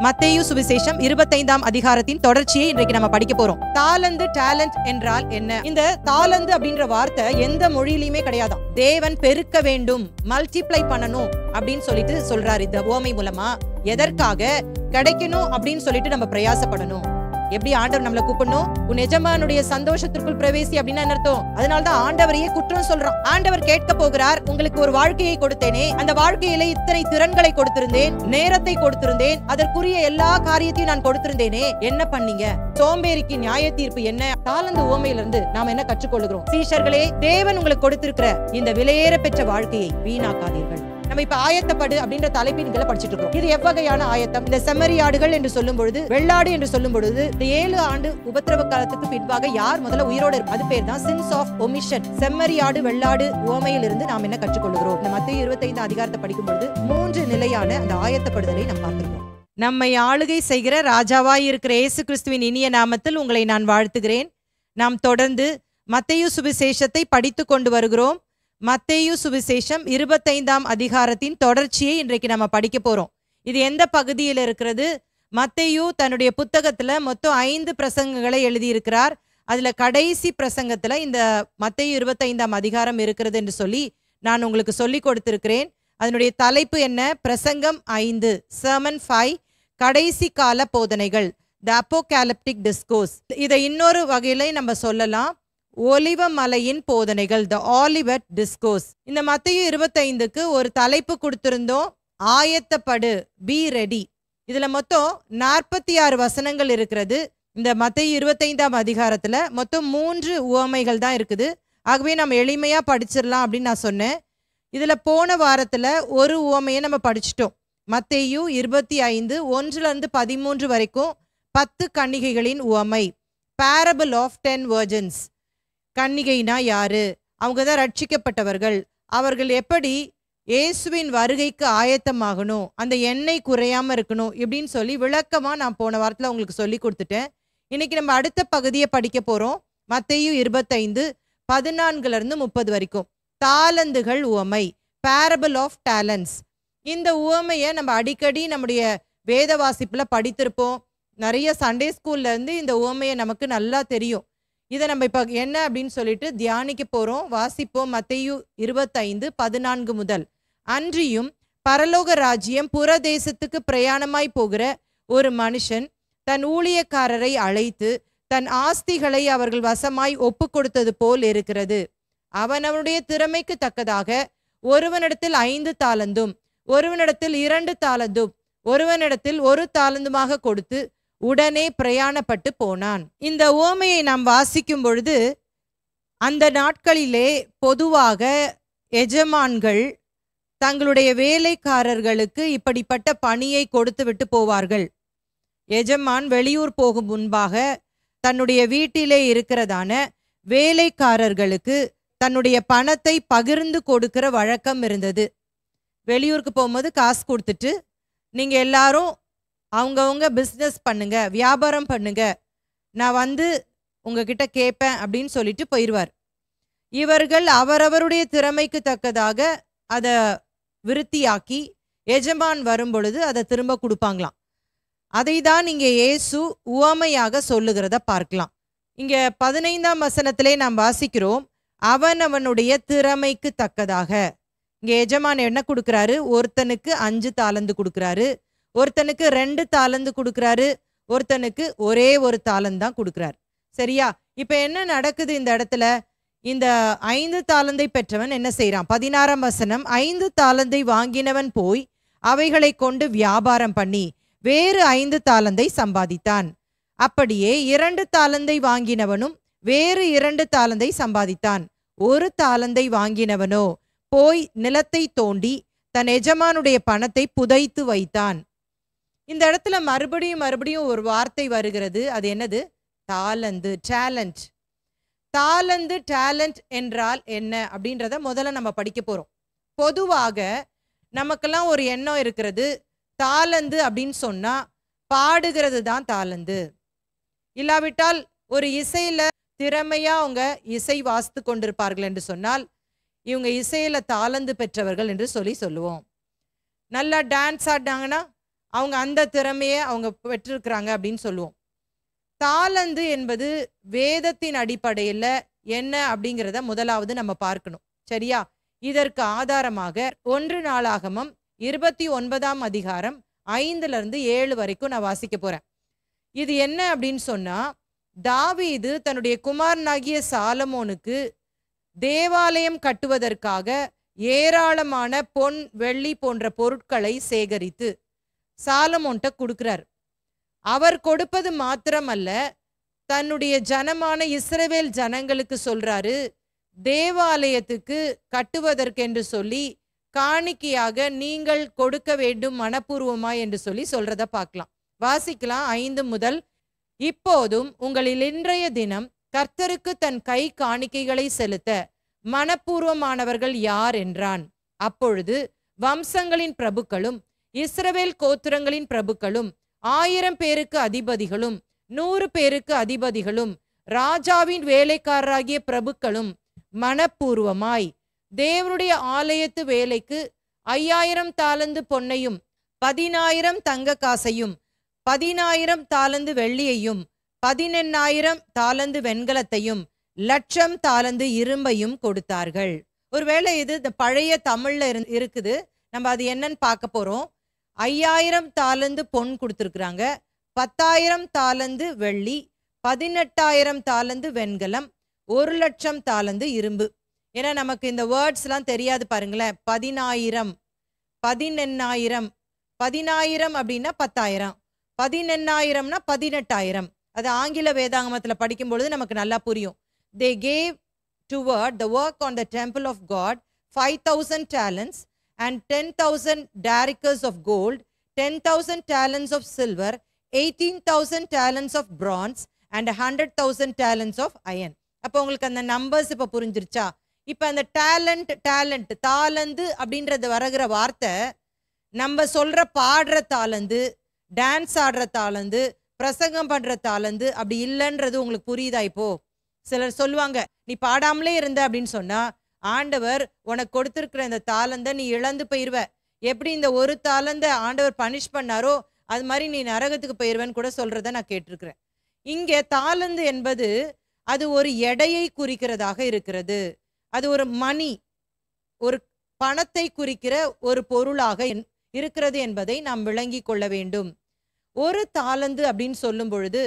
மத்தேயு சுவிசேஷம் 25ஆம் அதிகாரத்தின் தொடர்ச்சியை இன்றைக்கு நம்ம படிக்க போறோம். தாலந்து டேலண்ட் என்றால் என்ன? இந்த தாலந்து அப்படின்ற வார்த்தை எந்த மொழியிலுமே கிடையாதாம். தேவன் பெருக்க வேண்டும், மல்டிப்ளை பண்ணணும் அப்படின்னு சொல்லிட்டு சொல்றாரு இந்த உவமை மூலமா. எதற்காக கிடைக்கணும் அப்படின்னு சொல்லிட்டு நம்ம பிரயாசப்படணும். எப்படி ஆண்டவர் நம்மளை கூப்பிடணும்? உன் எஜமானுடைய சந்தோஷத்திற்குள் பிரவேசி அப்படின்னு அர்த்தம். அதனாலதான் ஆண்டவரையே குற்றம் சொல்றான். ஆண்டவர் கேட்க போகிறார், உங்களுக்கு ஒரு வாழ்க்கையை கொடுத்தேனே, அந்த வாழ்க்கையில இத்தனை திறன்களை கொடுத்திருந்தேன், நேரத்தை கொடுத்திருந்தேன், அதற்குரிய எல்லா காரியத்தையும் நான் கொடுத்திருந்தேனே, என்ன பண்ணீங்க? சோம்பேறிக்கு நியாய தீர்ப்பு என்ன? தாலந்து உவமையிலிருந்து நாம் என்ன கற்றுக்கொள்கிறோம்? சீஷர்களே, தேவன் உங்களுக்கு கொடுத்திருக்கிற இந்த விலையேற பெற்ற வாழ்க்கையை வீணாக்காதீர்கள். நம்ம இப்ப ஆயத்தப்படு அப்படின்ற தலைப்பின் கீழ படிச்சிட்டு இருக்கோம். இது எவ்வகையான ஆயத்தம்? இந்த செம்மறியாடுகள் என்று சொல்லும் பொழுது, வெள்ளாடு என்று சொல்லும் பொழுது, இந்த 7 ஆண்டு உபத்திரவ காலத்துக்கு பின்பாக யார் முதல்ல உயிரோடு இருக்கும்? அது பேர் தான் சின்ஸ் ஆஃப் ஒமிஷன். செம்மறியாடு வெள்ளாடு உவமையில் இருந்து நாம் என்ன கற்றுக்கொள்கிறோம்? இந்த மத்தேயு 25 அதிகாரத்தை படிக்கும் பொழுது 3 நிலையான அந்த ஆயத்தப்படுதலை நாம் பார்த்திருக்கோம். நம்மை ஆளுகை செய்கிற ராஜாவாய் இருக்கிற இயேசு கிறிஸ்துவின் இனிய நாமத்தில் உங்களை நான் வாழ்த்துகிறேன். நாம் தொடர்ந்து மத்தேயு சுவிசேஷத்தை படித்து கொண்டு வருகிறோம். மத்தேயு சுவிசேஷம் 25ஆம் அதிகாரத்தின் தொடர்ச்சியை இன்றைக்கு நம்ம படிக்க போறோம். இது எந்த பகுதியில் இருக்கிறது? மத்தேயு தன்னுடைய புத்தகத்துல மொத்தம் 5 பிரசங்கங்களை எழுதியிருக்கிறார். அதுல கடைசி பிரசங்கத்துல இந்த மத்தேயு 25ஆம் அதிகாரம் இருக்கிறது என்று சொல்லி நான் உங்களுக்கு சொல்லி கொடுத்திருக்கிறேன். அதனுடைய தலைப்பு என்ன? பிரசங்கம் 5, Sermon 5, கடைசி கால போதனைகள், The Apocalyptic Discourse. இதை இன்னொரு வகையில நம்ம சொல்லலாம், ஒலிவ மலையின் போதனைகள், த ஆலிவட் டிஸ்கோர்ஸ். இந்த மத்தேயு 25க்கு ஒரு தலைப்பு கொடுத்திருந்தோம், ஆயத்தப்படு, பி ரெடி. இதுல மொத்தம் 46 வசனங்கள் இருக்கிறது. இந்த மத்தேயு 25ஆம் அதிகாரத்துல மொத்தம் 3 உவமைகள் தான் இருக்குது. ஆகவே நம்ம எளிமையா படிச்சிடலாம் அப்படின்னு நான் சொன்னேன். இதுல போன வாரத்துல ஒரு உவமையை நம்ம படிச்சிட்டோம். மத்தேயு 25 1-13 வரைக்கும் 10 கன்னிகைகளின் உவமை, பேரபிள் ஆஃப் 10 virgins. கன்னிகைனா யாரு? அவங்க தான் ரட்சிக்கப்பட்டவர்கள். அவர்கள் எப்படி இயேசுவின் வருகைக்கு ஆயத்தமாகணும், அந்த எண்ணெய் குறையாம இருக்கணும் இப்படின்னு சொல்லி விளக்கமா நான் போன வாரத்துல உங்களுக்கு சொல்லி கொடுத்துட்டேன். இன்னைக்கு நம்ம அடுத்த பகுதியை படிக்க போறோம். மத்தேயு 25 14-30 வரைக்கும் தாலந்துகள் உவமை, பேரபிள் ஆஃப் டேலண்ட்ஸ். இந்த உவமையை நம்ம அடிக்கடி நம்முடைய வேத வாசிப்புல படித்திருப்போம். நிறைய சண்டே ஸ்கூல்ல இருந்து இந்த உவமையை நமக்கு நல்லா தெரியும். இதை நம்ம இப்ப என்ன அப்படின்னு சொல்லிட்டு தியானிக்க போறோம். வாசிப்போம். மத்தேயு 25 14 முதல். அன்றியும் பரலோக ராஜ்யம் புறதேசத்துக்கு பிரயாணமாய் போகிற ஒரு மனுஷன் தன் ஊழியக்காரரை அழைத்து தன் ஆஸ்திகளை அவர்கள் வசமாய் ஒப்பு கொடுத்தது போல் இருக்கிறது. அவனவனுடைய திறமைக்கு தக்கதாக ஒருவனிடத்தில் 5 தாலந்தும், ஒருவனிடத்தில் 2 தாலந்தும், ஒருவனிடத்தில் 1 தாலந்துமாக கொடுத்து உடனே பிரயாணப்பட்டு போனான். இந்த உவமையை நாம் வாசிக்கும் பொழுது, அந்த நாட்களிலே பொதுவாக எஜமான்கள் தங்களுடைய வேலைக்காரர்களுக்கு இப்படிப்பட்ட பணியை கொடுத்து விட்டு போவார்கள். எஜமான் வெளியூர் போகும் முன்பாக தன்னுடைய வீட்டிலே இருக்கிறதான வேலைக்காரர்களுக்கு தன்னுடைய பணத்தை பகிர்ந்து கொடுக்கிற வழக்கம் இருந்தது. வெளியூருக்கு போகும்போது காசு கொடுத்துட்டு, நீங்க எல்லாரும் அவங்கவுங்க பிஸ்னஸ் பண்ணுங்க, வியாபாரம் பண்ணுங்க, நான் வந்து உங்ககிட்ட கேட்பேன் அப்படின்னு சொல்லிட்டு போயிடுவார். இவர்கள் அவரவருடைய திறமைக்கு தக்கதாக அதை விருத்தியாக்கி எஜமான் வரும் பொழுது அதை திரும்ப கொடுப்பாங்களாம். அதை தான் இங்கே இயேசு உவமையாக சொல்லுகிறத பார்க்கலாம். இங்க 15ஆம் வசனத்திலே நாம் வாசிக்கிறோம், அவனவனுடைய திறமைக்கு தக்கதாக. இங்க எஜமான் என்ன கொடுக்கிறாரு? ஒருத்தனுக்கு 5 தாலந்து கொடுக்கிறாரு, ஒருத்தனுக்கு 2 தாலந்து கொடுக்கிறாரு, ஒருத்தனுக்கு ஒரே 1 தாலந்து தான் கொடுக்கிறார். சரியா? இப்ப என்ன நடக்குது இந்த இடத்துல? இந்த 5 தாலந்தை பெற்றவன் என்ன செய்யறான்? 16ஆம் வசனம், 5 தாலந்தை வாங்கினவன் போய் அவைகளை கொண்டு வியாபாரம் பண்ணி வேறு 5 தாலந்தை சம்பாதித்தான். அப்படியே 2 தாலந்தை வாங்கினவனும் வேறு 2 தாலந்தை சம்பாதித்தான். 1 தாலந்தை வாங்கினவனோ போய் நிலத்தை தோண்டி தன் எஜமானுடைய பணத்தை புதைத்து வைத்தான். இந்த இடத்துல மறுபடியும் ஒரு வார்த்தை வருகிறது. அது என்னது? தாலந்து, டேலண்ட். தாலந்து டேலண்ட் என்றால் என்ன அப்படின்றத முதல்ல நம்ம படிக்க போறோம். பொதுவாக நமக்கெல்லாம் ஒரு எண்ணம் இருக்கிறது, தாலந்து அப்படின்னு சொன்னா பாடுகிறது தான் தாலந்து. இல்லாவிட்டால் ஒரு இசையில திறமையா அவங்க இசை வாசித்து கொண்டிருப்பார்கள் என்று சொன்னால் இவங்க இசையில தாளந்து பெற்றவர்கள் என்று சொல்லுவோம். நல்லா டான்ஸ் ஆடினாங்கன்னா அவங்க அந்த திறமையை அவங்க பெற்றிருக்கிறாங்க அப்படின்னு சொல்லுவோம். தாலந்து என்பது வேதத்தின் அடிப்படையில் என்ன அப்படிங்கிறத முதலாவது நம்ம பார்க்கணும். சரியா? இதற்கு ஆதாரமாக 1 நாளாகமம் 29ஆம் அதிகாரம் 5-7 வரைக்கும் நான் வாசிக்க போறேன். இது என்ன அப்படின்னு சொன்னா, தாவீது தன்னுடைய குமாரனாகிய சாலமோனுக்கு தேவாலயம் கட்டுவதற்காக ஏராளமான பொன் வெள்ளி போன்ற பொருட்களை சேகரித்து சாலமோன்ட்ட கொடுக்கிறார். அவர் கொடுப்பது மாத்திரமல்ல, தன்னுடைய ஜனமான இஸ்ரவேல் ஜனங்களுக்கு சொல்றாரு, தேவாலயத்துக்கு கட்டுவதற்கென்று சொல்லி காணிக்கையாக நீங்கள் கொடுக்க வேண்டும் மனப்பூர்வமாய் என்று சொல்லி சொல்றத பார்க்கலாம். வாசிக்கலாம் 5 முதல். இப்போதும் உங்களில் இன்றைய தினம் கர்த்தருக்கு தன் கை காணிக்கைகளை செலுத்த மனப்பூர்வமானவர்கள் யார் என்றான். அப்பொழுது வம்சங்களின் பிரபுக்களும் இஸ்ரவேல் கோத்திரங்களின் பிரபுக்களும் 1000 பேருக்கு அதிபதிகளும் 100 பேருக்கு அதிபதிகளும் ராஜாவின் வேலைக்காரராகிய பிரபுக்களும் மனப்பூர்வமாய் தேவனுடைய ஆலயத்து வேலைக்கு 5000 தாலந்து பொன்னையும் 10000 தங்க காசையும் 10000 தாலந்து வெள்ளியையும் 18000 தாலந்து வெண்கலத்தையும் 1,00,000 தாலந்து இரும்பையும் கொடுத்தார்கள். ஒருவேளை இது இந்த பழைய தமிழ்ல இருக்குது, நம்ம அது என்னன்னு பார்க்க போறோம். 5000 தாலந்து பொன் கொடுத்துருக்குறாங்க, 10,000 தாலந்து வெள்ளி, 18,000 தாலந்து வெண்கலம், 1,00,000 தாலந்து இரும்பு. ஏன்னா நமக்கு இந்த வேர்ட்ஸ்லாம் தெரியாது பாருங்களேன். 10,000, 18,000, 10,000 அப்படின்னா 10,000, 18,000னா 18,000. அது ஆங்கில வேதாகமத்தில் படிக்கும் பொழுது நமக்கு நல்லா புரியும். They gave toward the work on the temple of God 5,000 talents and 10,000 darics of gold, 10,000 talents of silver, 18,000 talents of bronze and 100,000 talents of iron. அப்போ உங்களுக்கு அந்த நம்பர்ஸ் இப்போ புரிஞ்சிருச்சா? இப்போ அந்த டேலண்ட் தாலந்து அப்படின்றது வருகிற வார்த்தை நம்ம சொல்ற பாடுற தாளந்து, டான்ஸ் ஆடுற தாளந்து, பிரசங்கம் பண்ற தாளந்து அப்படி இல்லைன்றது உங்களுக்கு புரியுதா? இப்போ சிலர் சொல்லுவாங்க, நீ பாடாமலே இருந்த அப்படின்னு சொன்னா ஆண்டவர் உனக்கு கொடுத்திருக்கிற இந்த தாளந்தை நீ இழந்து போயிருவ. எப்படி இந்த ஒரு தாளந்தை ஆண்டவர் பனிஷ் பண்ணாரோ அது மாதிரி நீ நரகத்துக்கு போயிருவேன்னு கூட சொல்றத நான் கேட்டிருக்கிறேன். இங்கே தாளந்து என்பது அது ஒரு எடையை குறிக்கிறதாக இருக்கிறது. அது ஒரு மணி, ஒரு பணத்தை குறிக்கிற ஒரு பொருளாக இருக்கிறது என்பதை நாம் விளங்கி கொள்ள வேண்டும். ஒரு தாளந்து அப்படின்னு சொல்லும் பொழுது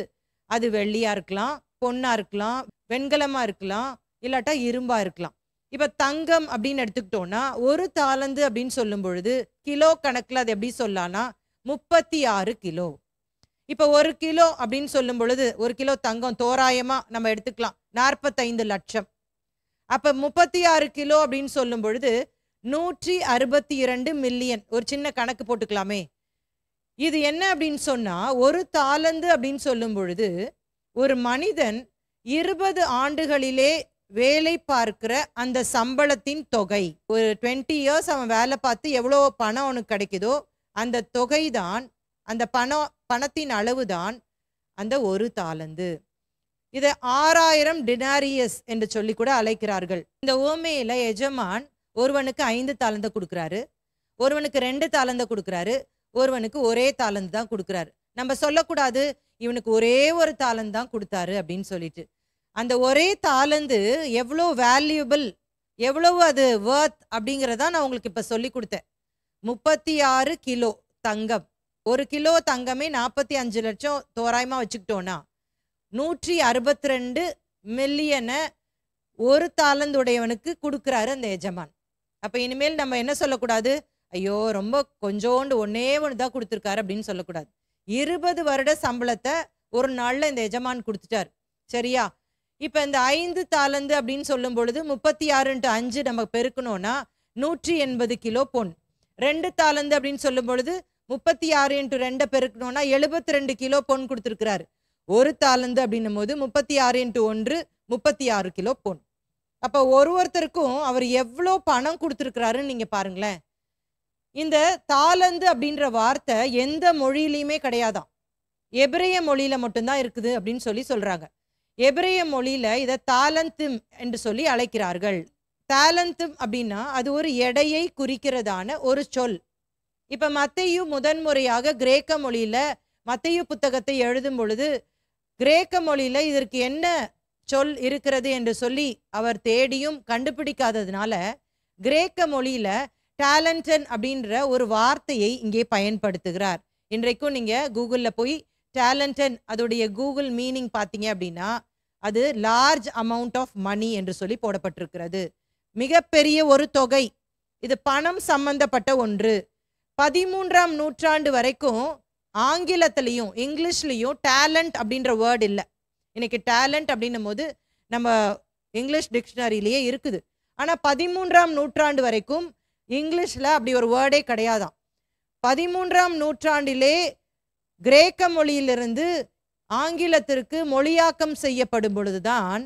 அது வெள்ளியா இருக்கலாம், பொண்ணா இருக்கலாம், வெண்கலமா இருக்கலாம், இல்லாட்டா இரும்பா இருக்கலாம். இப்ப தங்கம் அப்படின்னு எடுத்துக்கிட்டோம்னா ஒரு தாளந்து அப்படின்னு சொல்லும் பொழுது கிலோ கணக்குல அது எப்படி சொல்லலாம்னா 36 கிலோ. இப்ப 1 கிலோ அப்படின்னு சொல்லும் பொழுது 1 கிலோ தங்கம் தோராயமா நம்ம எடுத்துக்கலாம் 45 லட்சம். அப்ப 36 கிலோ அப்படின்னு சொல்லும் பொழுது 162 மில்லியன். ஒரு சின்ன கணக்கு போட்டுக்கலாமே. இது என்ன அப்படின்னு சொன்னா, ஒரு தாளந்து அப்படின்னு சொல்லும் பொழுது ஒரு மனிதன் 20 ஆண்டுகளிலே வேலை பார்க்கிற அந்த சம்பளத்தின் தொகை. ஒரு 20 இயர்ஸ் அவன் வேலை பார்த்து எவ்வளோ பணம் அவனுக்கு கிடைக்குதோ அந்த தொகை தான், அந்த பணத்தின் அளவு தான் அந்த ஒரு தாளந்து. இதை 6000 டினாரியஸ் என்று சொல்லி கூட அழைக்கிறார்கள். இந்த உவமையில எஜமான் ஒருவனுக்கு 5 தாளந்தை கொடுக்குறாரு, ஒருவனுக்கு 2 தாளந்தை கொடுக்குறாரு, ஒருவனுக்கு ஒரே தாளந்து தான் கொடுக்குறாரு. நம்ம சொல்லக்கூடாது இவனுக்கு ஒரே ஒரு தாளந்து தான் கொடுத்தாரு அப்படின்னு சொல்லிட்டு. அந்த ஒரே தாளந்து எவ்வளோ வேல்யூபிள், எவ்வளவு அது வர்த் அப்படிங்கிறதா நான் உங்களுக்கு இப்போ சொல்லி கொடுத்தேன். 36 கிலோ தங்கம். 1 கிலோ தங்கமே 45 லட்சம் தோராயமாக வச்சுக்கிட்டோன்னா 162 மில்லியனை ஒரு தாளந்துடையவனுக்கு கொடுக்குறாரு அந்த எஜமான். அப்போ இனிமேல் நம்ம என்ன சொல்லக்கூடாது, ஐயோ ரொம்ப கொஞ்சோண்டு ஒன்னே ஒன்று தான் கொடுத்துருக்காரு அப்படின்னு சொல்லக்கூடாது. 20 வருட சம்பளத்தை ஒரு நாளில் இந்த எஜமான் கொடுத்துட்டார். சரியா? இப்போ இந்த 5 தாளந்து அப்படின்னு சொல்லும் பொழுது 36 × 5 நம்ம பெருக்கணும்னா 180 கிலோ பொன். 2 தாளந்து அப்படின்னு சொல்லும் பொழுது 36 × 2 பெருக்கணும்னா 72 கிலோ பொன் கொடுத்துருக்கிறாரு. ஒரு தாளந்து அப்படின்னும் போது 36 × 1 36 கிலோ பொன். அப்போ ஒருத்தருக்கும் அவர் எவ்வளோ பணம் கொடுத்துருக்கிறாருன்னு நீங்க பாருங்களேன். இந்த தாளந்து அப்படின்ற வார்த்தை எந்த மொழியிலையுமே கிடையாதான், எபிரேய மொழியில மட்டும்தான் இருக்குது அப்படின்னு சொல்றாங்க. எபிரேய மொழியில இதை தாலந்தும் என்று சொல்லி அழைக்கிறார்கள். தாலந்தும் அப்படின்னா அது ஒரு எடையை குறிக்கிறதான ஒரு சொல். இப்ப மத்தேயு முதன்முறையாக கிரேக்க மொழியில மத்தேயு புத்தகத்தை எழுதும் பொழுது கிரேக்க மொழியில இதற்கு என்ன சொல் இருக்கிறது என்று சொல்லி அவர் தேடியும் கண்டுபிடிக்காததுனால கிரேக்க மொழியில டேலண்டன் அப்படின்ற ஒரு வார்த்தையை இங்கே பயன்படுத்துகிறார். இன்றைக்கும் நீங்க கூகுள்ல போய் டேலண்டன் அதோடைய கூகுள் மீனிங் பார்த்தீங்க அப்படின்னா அது லார்ஜ் அமௌண்ட் ஆஃப் மணி என்று சொல்லி போடப்பட்டிருக்கிறது. மிகப்பெரிய ஒரு தொகை. இது பணம் சம்பந்தப்பட்ட ஒன்று. 13ஆம் நூற்றாண்டு வரைக்கும் ஆங்கிலத்திலையும் இங்கிலீஷ்லையும் டேலண்ட் அப்படின்ற வேர்டு இல்லை. இன்னைக்கு டேலண்ட் அப்படின்னும் போது நம்ம இங்கிலீஷ் டிக்ஷனரியிலேயே இருக்குது. ஆனால் 13ஆம் நூற்றாண்டு வரைக்கும் இங்கிலீஷில் அப்படி ஒரு வேர்டே கிடையாதாம். 13ஆம் நூற்றாண்டிலே கிரேக்க மொழியிலிருந்து ஆங்கிலத்திற்கு மொழியாக்கம் செய்யப்படும் பொழுதுதான்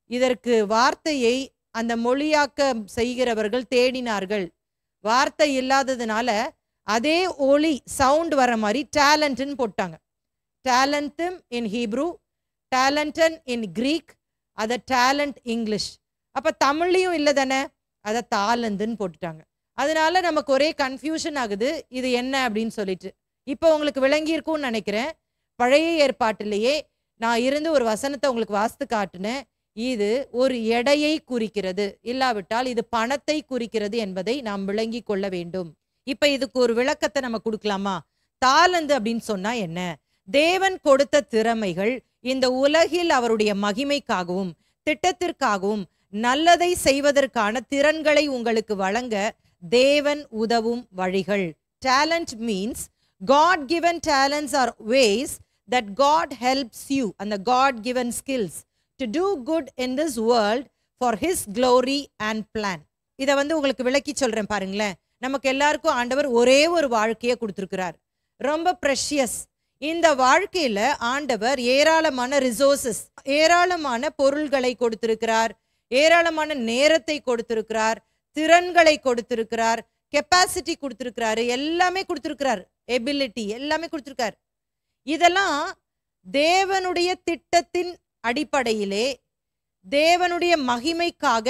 இதற்கு வார்த்தையை அந்த மொழியாக்கம் செய்கிறவர்கள் தேடினார்கள். வார்த்தை இல்லாததுனால அதே ஒலி சவுண்ட் வர மாதிரி டேலண்ட்னு போட்டாங்க. டேலண்ட்டும் இன் ஹீப்ரூ, டேலண்டன் இன் கிரீக், அதை டேலண்ட் இங்கிலீஷ். அப்போ தமிழ்லையும் இல்லை தானே, அதை தாளந்துன்னு போட்டுட்டாங்க. அதனால நமக்கு ஒரே கன்ஃபியூஷன் ஆகுது இது என்ன அப்படின்னு சொல்லிட்டு. இப்போ உங்களுக்கு விளங்கியிருக்கும்னு நினைக்கிறேன். பழைய ஏற்பாட்டிலேயே நான் இருந்து ஒரு வசனத்தை உங்களுக்கு வாசித்து காட்டினேன். இது ஒரு எடையை குறிக்கிறது, இல்லாவிட்டால் இது பணத்தை குறிக்கிறது என்பதை நாம் விளங்கி கொள்ள வேண்டும். இப்ப இதுக்கு ஒரு விளக்கத்தை நம்ம கொடுக்கலாமா? தாளந்து அப்படின்னு சொன்னா என்ன? தேவன் கொடுத்த திறமைகள் இந்த உலகில் அவருடைய மகிமைக்காகவும் திட்டத்திற்காகவும் நல்லதை செய்வதற்கான திறன்களை உங்களுக்கு வழங்க தேவன் உதவும் வழிகள். Talent means God given talents are ways that God helps you and the God given skills to do good in this world for his glory and plan. இதை உங்களுக்கு விளக்கி சொல்றேன் பாருங்களேன். நமக்கு எல்லாருக்கும் ஆண்டவர் ஒரே ஒரு வாழ்க்கையை கொடுத்திருக்கிறார், ரொம்ப ப்ரெஷியஸ். இந்த வாழ்க்கையில ஆண்டவர் ஏராளமான ரிசோர்சஸ், ஏராளமான பொருள்களை கொடுத்திருக்கிறார், ஏராளமான நேரத்தை கொடுத்திருக்கிறார், திறன்களை கொடுத்திருக்கிறார், கெப்பாசிட்டி கொடுத்திருக்கிறாரு, எல்லாமே கொடுத்திருக்கிறார், எபிலிட்டி எல்லாமே கொடுத்திருக்கார். இதெல்லாம் தேவனுடைய திட்டத்தின் அடிப்படையிலே தேவனுடைய மகிமைக்காக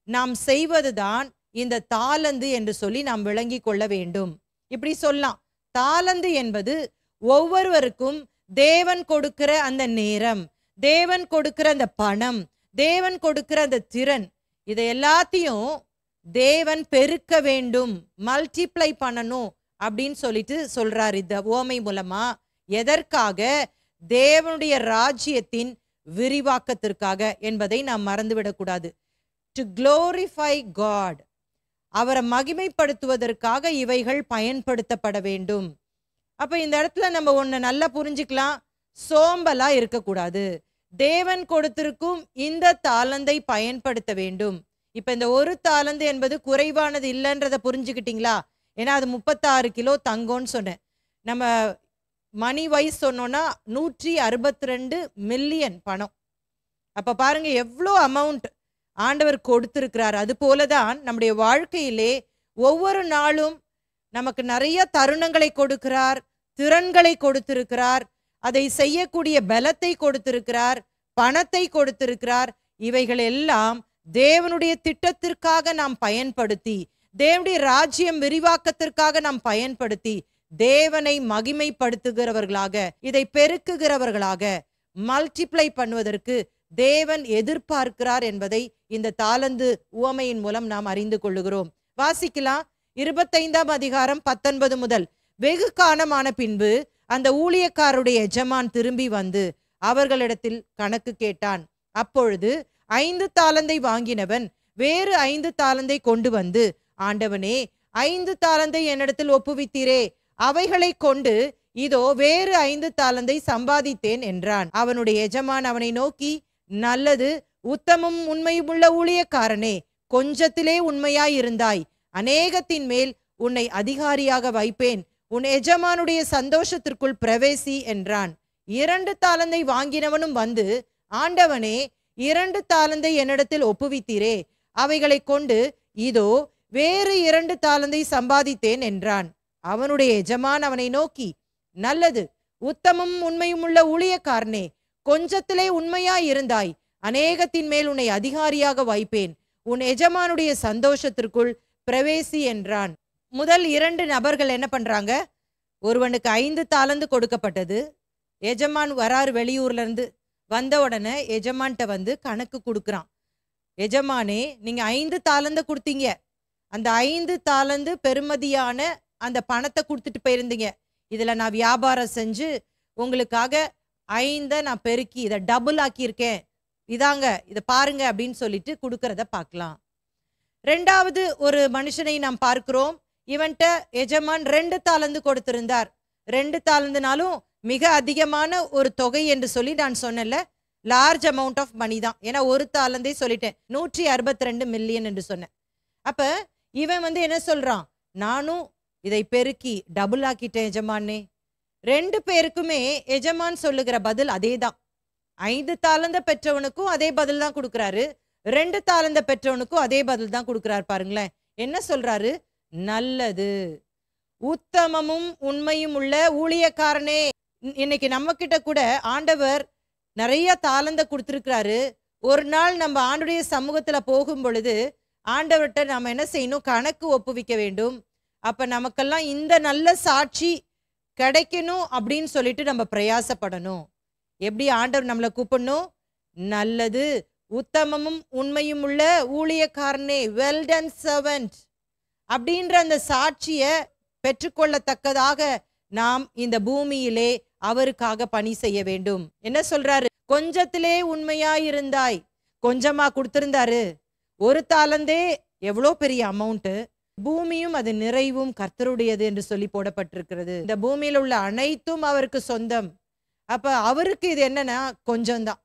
நாம் செய்வதுதான் இந்த தாளந்து என்று சொல்லி நாம் விளங்கி கொள்ள வேண்டும். இப்படி சொல்லலாம், தாளந்து என்பது ஒவ்வொருவருக்கும் தேவன் கொடுக்கிற அந்த நேரம், தேவன் கொடுக்கிற அந்த பணம், தேவன் கொடுக்கிற அந்த திறன், இதை எல்லாத்தையும் தேவன் பெருக்க வேண்டும், மல்டிப்ளை பண்ணணும் அப்படின்னு சொல்லிட்டு சொல்றாரு இந்த உவமை மூலமா. எதற்காக? தேவனுடைய ராஜ்யத்தின் விரிவாக்கத்திற்காக என்பதை நாம் மறந்துவிடக்கூடாது. டு க்ளோரிஃபை காட், அவரை மகிமைப்படுத்துவதற்காக இவைகள் பயன்படுத்தப்பட வேண்டும். அப்ப இந்த இடத்துல நம்ம ஒண்ணு நல்லா புரிஞ்சுக்கலாம், சோம்பலா இருக்கக்கூடாது. தேவன் கொடுத்திருக்கும் இந்த தாளந்தை பயன்படுத்த வேண்டும். இப்ப இந்த ஒரு தாளந்து என்பது குறைவானது இல்லைன்றத புரிஞ்சுக்கிட்டீங்களா? ஏன்னா அது 36 கிலோ தங்கம்னு சொன்னேன். நம்ம மணி வைஸ் சொன்னோம்னா 162 மில்லியன் பணம். அப்ப பாருங்க எவ்வளோ அமௌண்ட் ஆண்டவர் கொடுத்திருக்கிறார். அது போலதான் நம்முடைய வாழ்க்கையிலே ஒவ்வொரு நாளும் நமக்கு நிறைய தருணங்களை கொடுக்கிறார், திறன்களை கொடுத்திருக்கிறார், அதை செய்யக்கூடிய பலத்தை கொடுத்திருக்கிறார், பணத்தை கொடுத்திருக்கிறார். இவைகள் எல்லாம் தேவனுடைய திட்டத்திற்காக நாம் பயன்படுத்தி, தேவனுடைய ராஜ்யம் விரிவாக்கத்திற்காக நாம் பயன்படுத்தி, தேவனை மகிமைப்படுத்துகிறவர்களாக, இதை பெருக்குகிறவர்களாக, மல்டிப்ளை பண்ணுவதற்கு தேவன் எதிர்பார்க்கிறார் என்பதை இந்த தாளந்து உவமையின் மூலம் நாம் அறிந்து கொள்ளுகிறோம். வாசிக்கலாம். 25ஆம் அதிகாரம் 19 முதல். வெகு காலமான பின்பு அந்த ஊழியக்காரருடைய எஜமான் திரும்பி வந்து அவர்களிடத்தில் கணக்கு கேட்டான். அப்பொழுது 5 தாளந்தை வாங்கினவன் வேறு 5 தாளந்தை கொண்டு வந்து, ஆண்டவனே, 5 தாளந்தை என்னிடத்தில் ஒப்புவித்தீரே, அவைகளை கொண்டு இதோ வேறு 5 தாளந்தை சம்பாதித்தேன் என்றான். அவனுடைய எஜமான் அவனை நோக்கி, நல்லது, உத்தமும் உண்மையும் உள்ள ஊழியக்காரனே, கொஞ்சத்திலே உண்மையாயிருந்தாய், அநேகத்தின் மேல் உன்னை அதிகாரியாக வைப்பேன், உன் எஜமானுடைய சந்தோஷத்திற்குள் பிரவேசி என்றான். 2 தாளந்தை வாங்கினவனும் வந்து, ஆண்டவனே, 2 தாளந்தை என்னிடத்தில் ஒப்புவித்தீரே, அவைகளை கொண்டு இதோ வேறு 2 தாளந்தை சம்பாதித்தேன் என்றான். அவனுடைய எஜமான் அவனை நோக்கி, நல்லது, உத்தமும் உண்மையும் உள்ள ஊழியக்காரனே, கொஞ்சத்திலே உண்மையாய் இருந்தாய், அநேகத்தின் மேல் உன்னை அதிகாரியாக வைப்பேன், உன் எஜமானுடைய சந்தோஷத்திற்குள் பிரவேசி என்றான். முதல் 2 நபர்கள் என்ன பண்றாங்க? ஒருவனுக்கு 5 தாலந்து கொடுக்கப்பட்டது. எஜமான் வராரு வெளியூர்ல இருந்து. வந்த உடனே எஜமான்ட்ட வந்து கணக்கு கொடுக்குறான். எஜமானே, நீங்க 5 தாலந்து கொடுத்தீங்க. அந்த 5 தாலந்து பெறுமதியான அந்த பணத்தை கொடுத்துட்டு போயிருந்தீங்க. இதுல நான் வியாபாரம் செஞ்சு உங்களுக்காக 5 நான் பெருக்கி இதை டபுள் ஆக்கியிருக்கேன். இதாங்க, இதை பாருங்க அப்படின்னு சொல்லிட்டு கொடுக்கறத பார்க்கலாம். 2வது ஒரு மனுஷனை நாம் பார்க்கிறோம். இவன்ட்ட எஜமான் 2 தாலந்து கொடுத்திருந்தார். 2 தாலந்துனாலும் மிக அதிகமான ஒரு தொகை என்று சொல்லி நான் சொன்னேன்ல, லார்ஜ் அமௌண்ட் ஆஃப் மணி தான். ஏன்னா ஒரு தாலந்தே சொல்லிட்டேன், 162 மில்லியன் என்று சொன்னேன். அப்ப இவன் வந்து என்ன சொல்றான்? நானும் இதை பெருக்கி டபுள் ஆக்கிட்டேன் எஜமானே. 2 பேருக்குமே எஜமான் சொல்லுகிற பதில் அதே தான். 5 தாலந்த பெற்றவனுக்கும் அதே பதில் தான் கொடுக்குறாரு. 2 தாலந்த பெற்றவனுக்கும் அதே பதில் தான் கொடுக்குறாரு. பாருங்களேன், என்ன சொல்றாரு? நல்லது, உத்தமமும் உண்மையும் உள்ள ஊழியக்காரனே. இன்னைக்கு நம்ம கிட்ட கூட ஆண்டவர் நிறைய தாலந்த கொடுத்துருக்கிறாரு. ஒரு நாள் நம்ம ஆண்டுடைய சமூகத்துல போகும் பொழுது ஆண்டவர்கிட்ட நம்ம என்ன செய்யணும்? கணக்கு ஒப்புவிக்க வேண்டும். அப்ப நமக்கெல்லாம் இந்த நல்ல சாட்சி கிடைக்கணும் அப்படின்னு சொல்லிட்டு நம்ம பிரயாசப்படணும். எப்படி ஆண்டவர் நம்மளை கூப்பிடணும்? நல்லது, உத்தமமும் உண்மையும் உள்ள ஊழியக்காரனே, வெல் டன் சர்வன்ட் அப்படின்ற அந்த சாட்சியை பெற்றுக்கொள்ளத்தக்கதாக நாம் இந்த பூமியிலே அவருக்காக பணி செய்ய வேண்டும். என்ன சொல்றாரு? கொஞ்சத்திலே உண்மையாயிருந்தாய். கொஞ்சமா கொடுத்திருந்தாரு. ஒரு தாலந்தே எவ்வளோ பெரிய அமௌண்ட். பூமியும் அது நிறைவும் கர்த்தருடையது என்று சொல்லி போடப்பட்டிருக்கிறது. இந்த பூமியில் உள்ள அனைத்தும் அவருக்கு சொந்தம். அப்ப அவருக்கு இது என்னன்னா கொஞ்சம்தான்.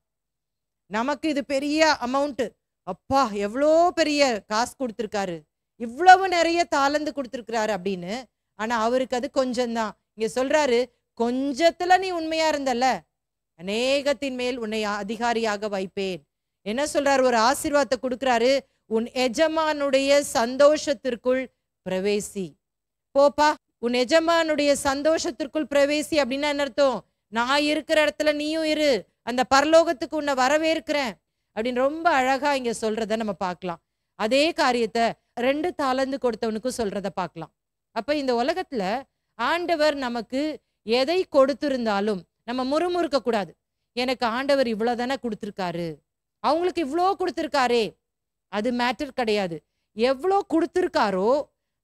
நமக்கு இது பெரிய அமௌண்ட். அப்பா எவ்வளோ பெரிய காசு கொடுத்துருக்காரு, இவ்வளவு நிறைய தாலந்து கொடுத்துருக்கிறாரு அப்படின்னு. ஆனா அவருக்கு அது கொஞ்சம்தான். இங்க சொல்றாரு, கொஞ்சத்துல நீ உண்மையா இருந்தல்ல, அநேகத்தின் மேல் உன்னை அதிகாரியாக வைப்பேன். என்ன சொல்றாரு? ஒரு ஆசீர்வாதத்தை கொடுக்கிறாரு. உன் எஜமானுடைய சந்தோஷத்திற்குள் பிரவேசி. போப்பா, உன் எஜமானுடைய சந்தோஷத்திற்குள் பிரவேசி அப்படின்னா என்ன அர்த்தம்? நான் இருக்கிற இடத்துல நீயும் இரு, அந்த பரலோகத்துக்கு உன்னை வரவேற்கிறேன் அப்படின்னு ரொம்ப அழகா இங்க சொல்றத நம்ம பார்க்கலாம். அதே காரியத்தை 2 தாலந்து கொடுத்தவனுக்கும் சொல்றத பார்க்கலாம். அப்ப இந்த உலகத்துல ஆண்டவர் நமக்கு எதை கொடுத்திருந்தாலும் நம்ம முறுமுறுக்க கூடாது. எனக்கு ஆண்டவர் இவ்வளவுதானே கொடுத்திருக்காரு, அவங்களுக்கு இவ்வளோ கொடுத்திருக்காரே, அது மேட்டர் கிடையாது. எவ்வளோ கொடுத்திருக்காரோ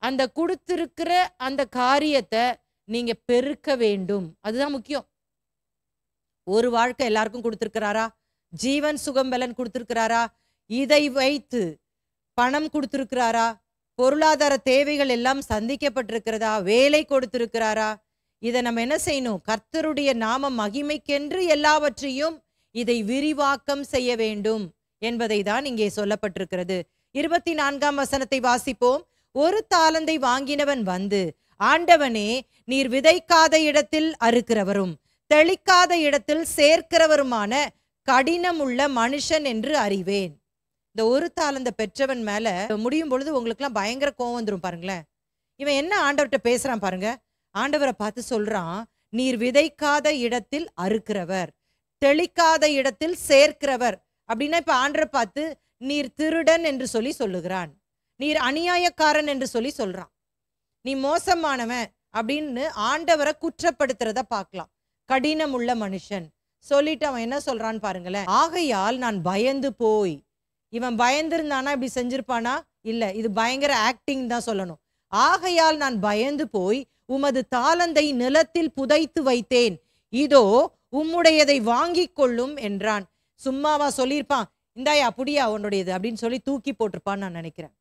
அந்த கொடுத்திருக்கிற அந்த காரியத்தை நீங்க பெருக்க வேண்டும். அதுதான் முக்கியம். ஒரு வாழ்க்கை எல்லாருக்கும் கொடுத்திருக்கிறாரா? ஜீவன் சுகம் பலன் கொடுத்திருக்கிறாரா? இதை வைத்து பணம் கொடுத்திருக்கிறாரா? பொருளாதார தேவைகள் எல்லாம் சந்திக்கப்பட்டிருக்கிறதா? வேலை கொடுத்திருக்கிறாரா? இதை நம்ம என்ன செய்யணும்? கர்த்தருடைய நாம மகிமைக்கென்று எல்லாவற்றையும் இதை விரிவாக்கம் செய்ய வேண்டும் என்பதை தான் இங்கே சொல்லப்பட்டிருக்கிறது. 24ஆம் வசனத்தை வாசிப்போம். ஒரு தாலந்தை வாங்கினவன் வந்து, ஆண்டவனே, நீர் விதைக்காத இடத்தில் அறுக்கிறவரும் தெளிக்காத இடத்தில் சேர்க்கிறவருமான கடினமுள்ள மனுஷன் என்று அறிவேன். இந்த ஒரு தாலந்த பெற்றவன் மேல முடியும் பொழுது உங்களுக்குலாம் பயங்கர கோவம் வந்துடும். பாருங்களேன், இவன் என்ன ஆண்டவர்கிட்ட பேசுறான் பாருங்க. ஆண்டவரை பார்த்து சொல்றான், நீர் விதைக்காத இடத்தில் அறுக்கிறவர், தெளிக்காத இடத்தில் சேர்க்கிறவர் அப்படின்னா இப்ப ஆண்டரை பார்த்து நீர் திருடன் என்று சொல்லி சொல்லுகிறான், நீர் அநியாயக்காரன் என்று சொல்லி சொல்றான், நீ மோசமானவன் அப்படின்னு ஆண்டவரை குற்றப்படுத்துறத பார்க்கலாம். கடினம் உள்ள மனுஷன் சொல்லிட்டு அவன் என்ன சொல்றான்னு பாருங்களேன். ஆகையால் நான் பயந்து போய். இவன் பயந்திருந்தானா இப்படி செஞ்சிருப்பானா? இல்ல, இது பயங்கர ஆக்டிங் தான் சொல்லணும். ஆகையால் நான் பயந்து போய் உமது தாலந்தை நிலத்தில் புதைத்து வைத்தேன், இதோ உம்முடையதை வாங்கி கொள்ளும் என்றான். சும்மாவா சொல்லியிருப்பான், இந்தாயா புடியா உன்னுடையது அப்படின்னு சொல்லி தூக்கி போட்டிருப்பான்னு நான் நினைக்கிறேன்.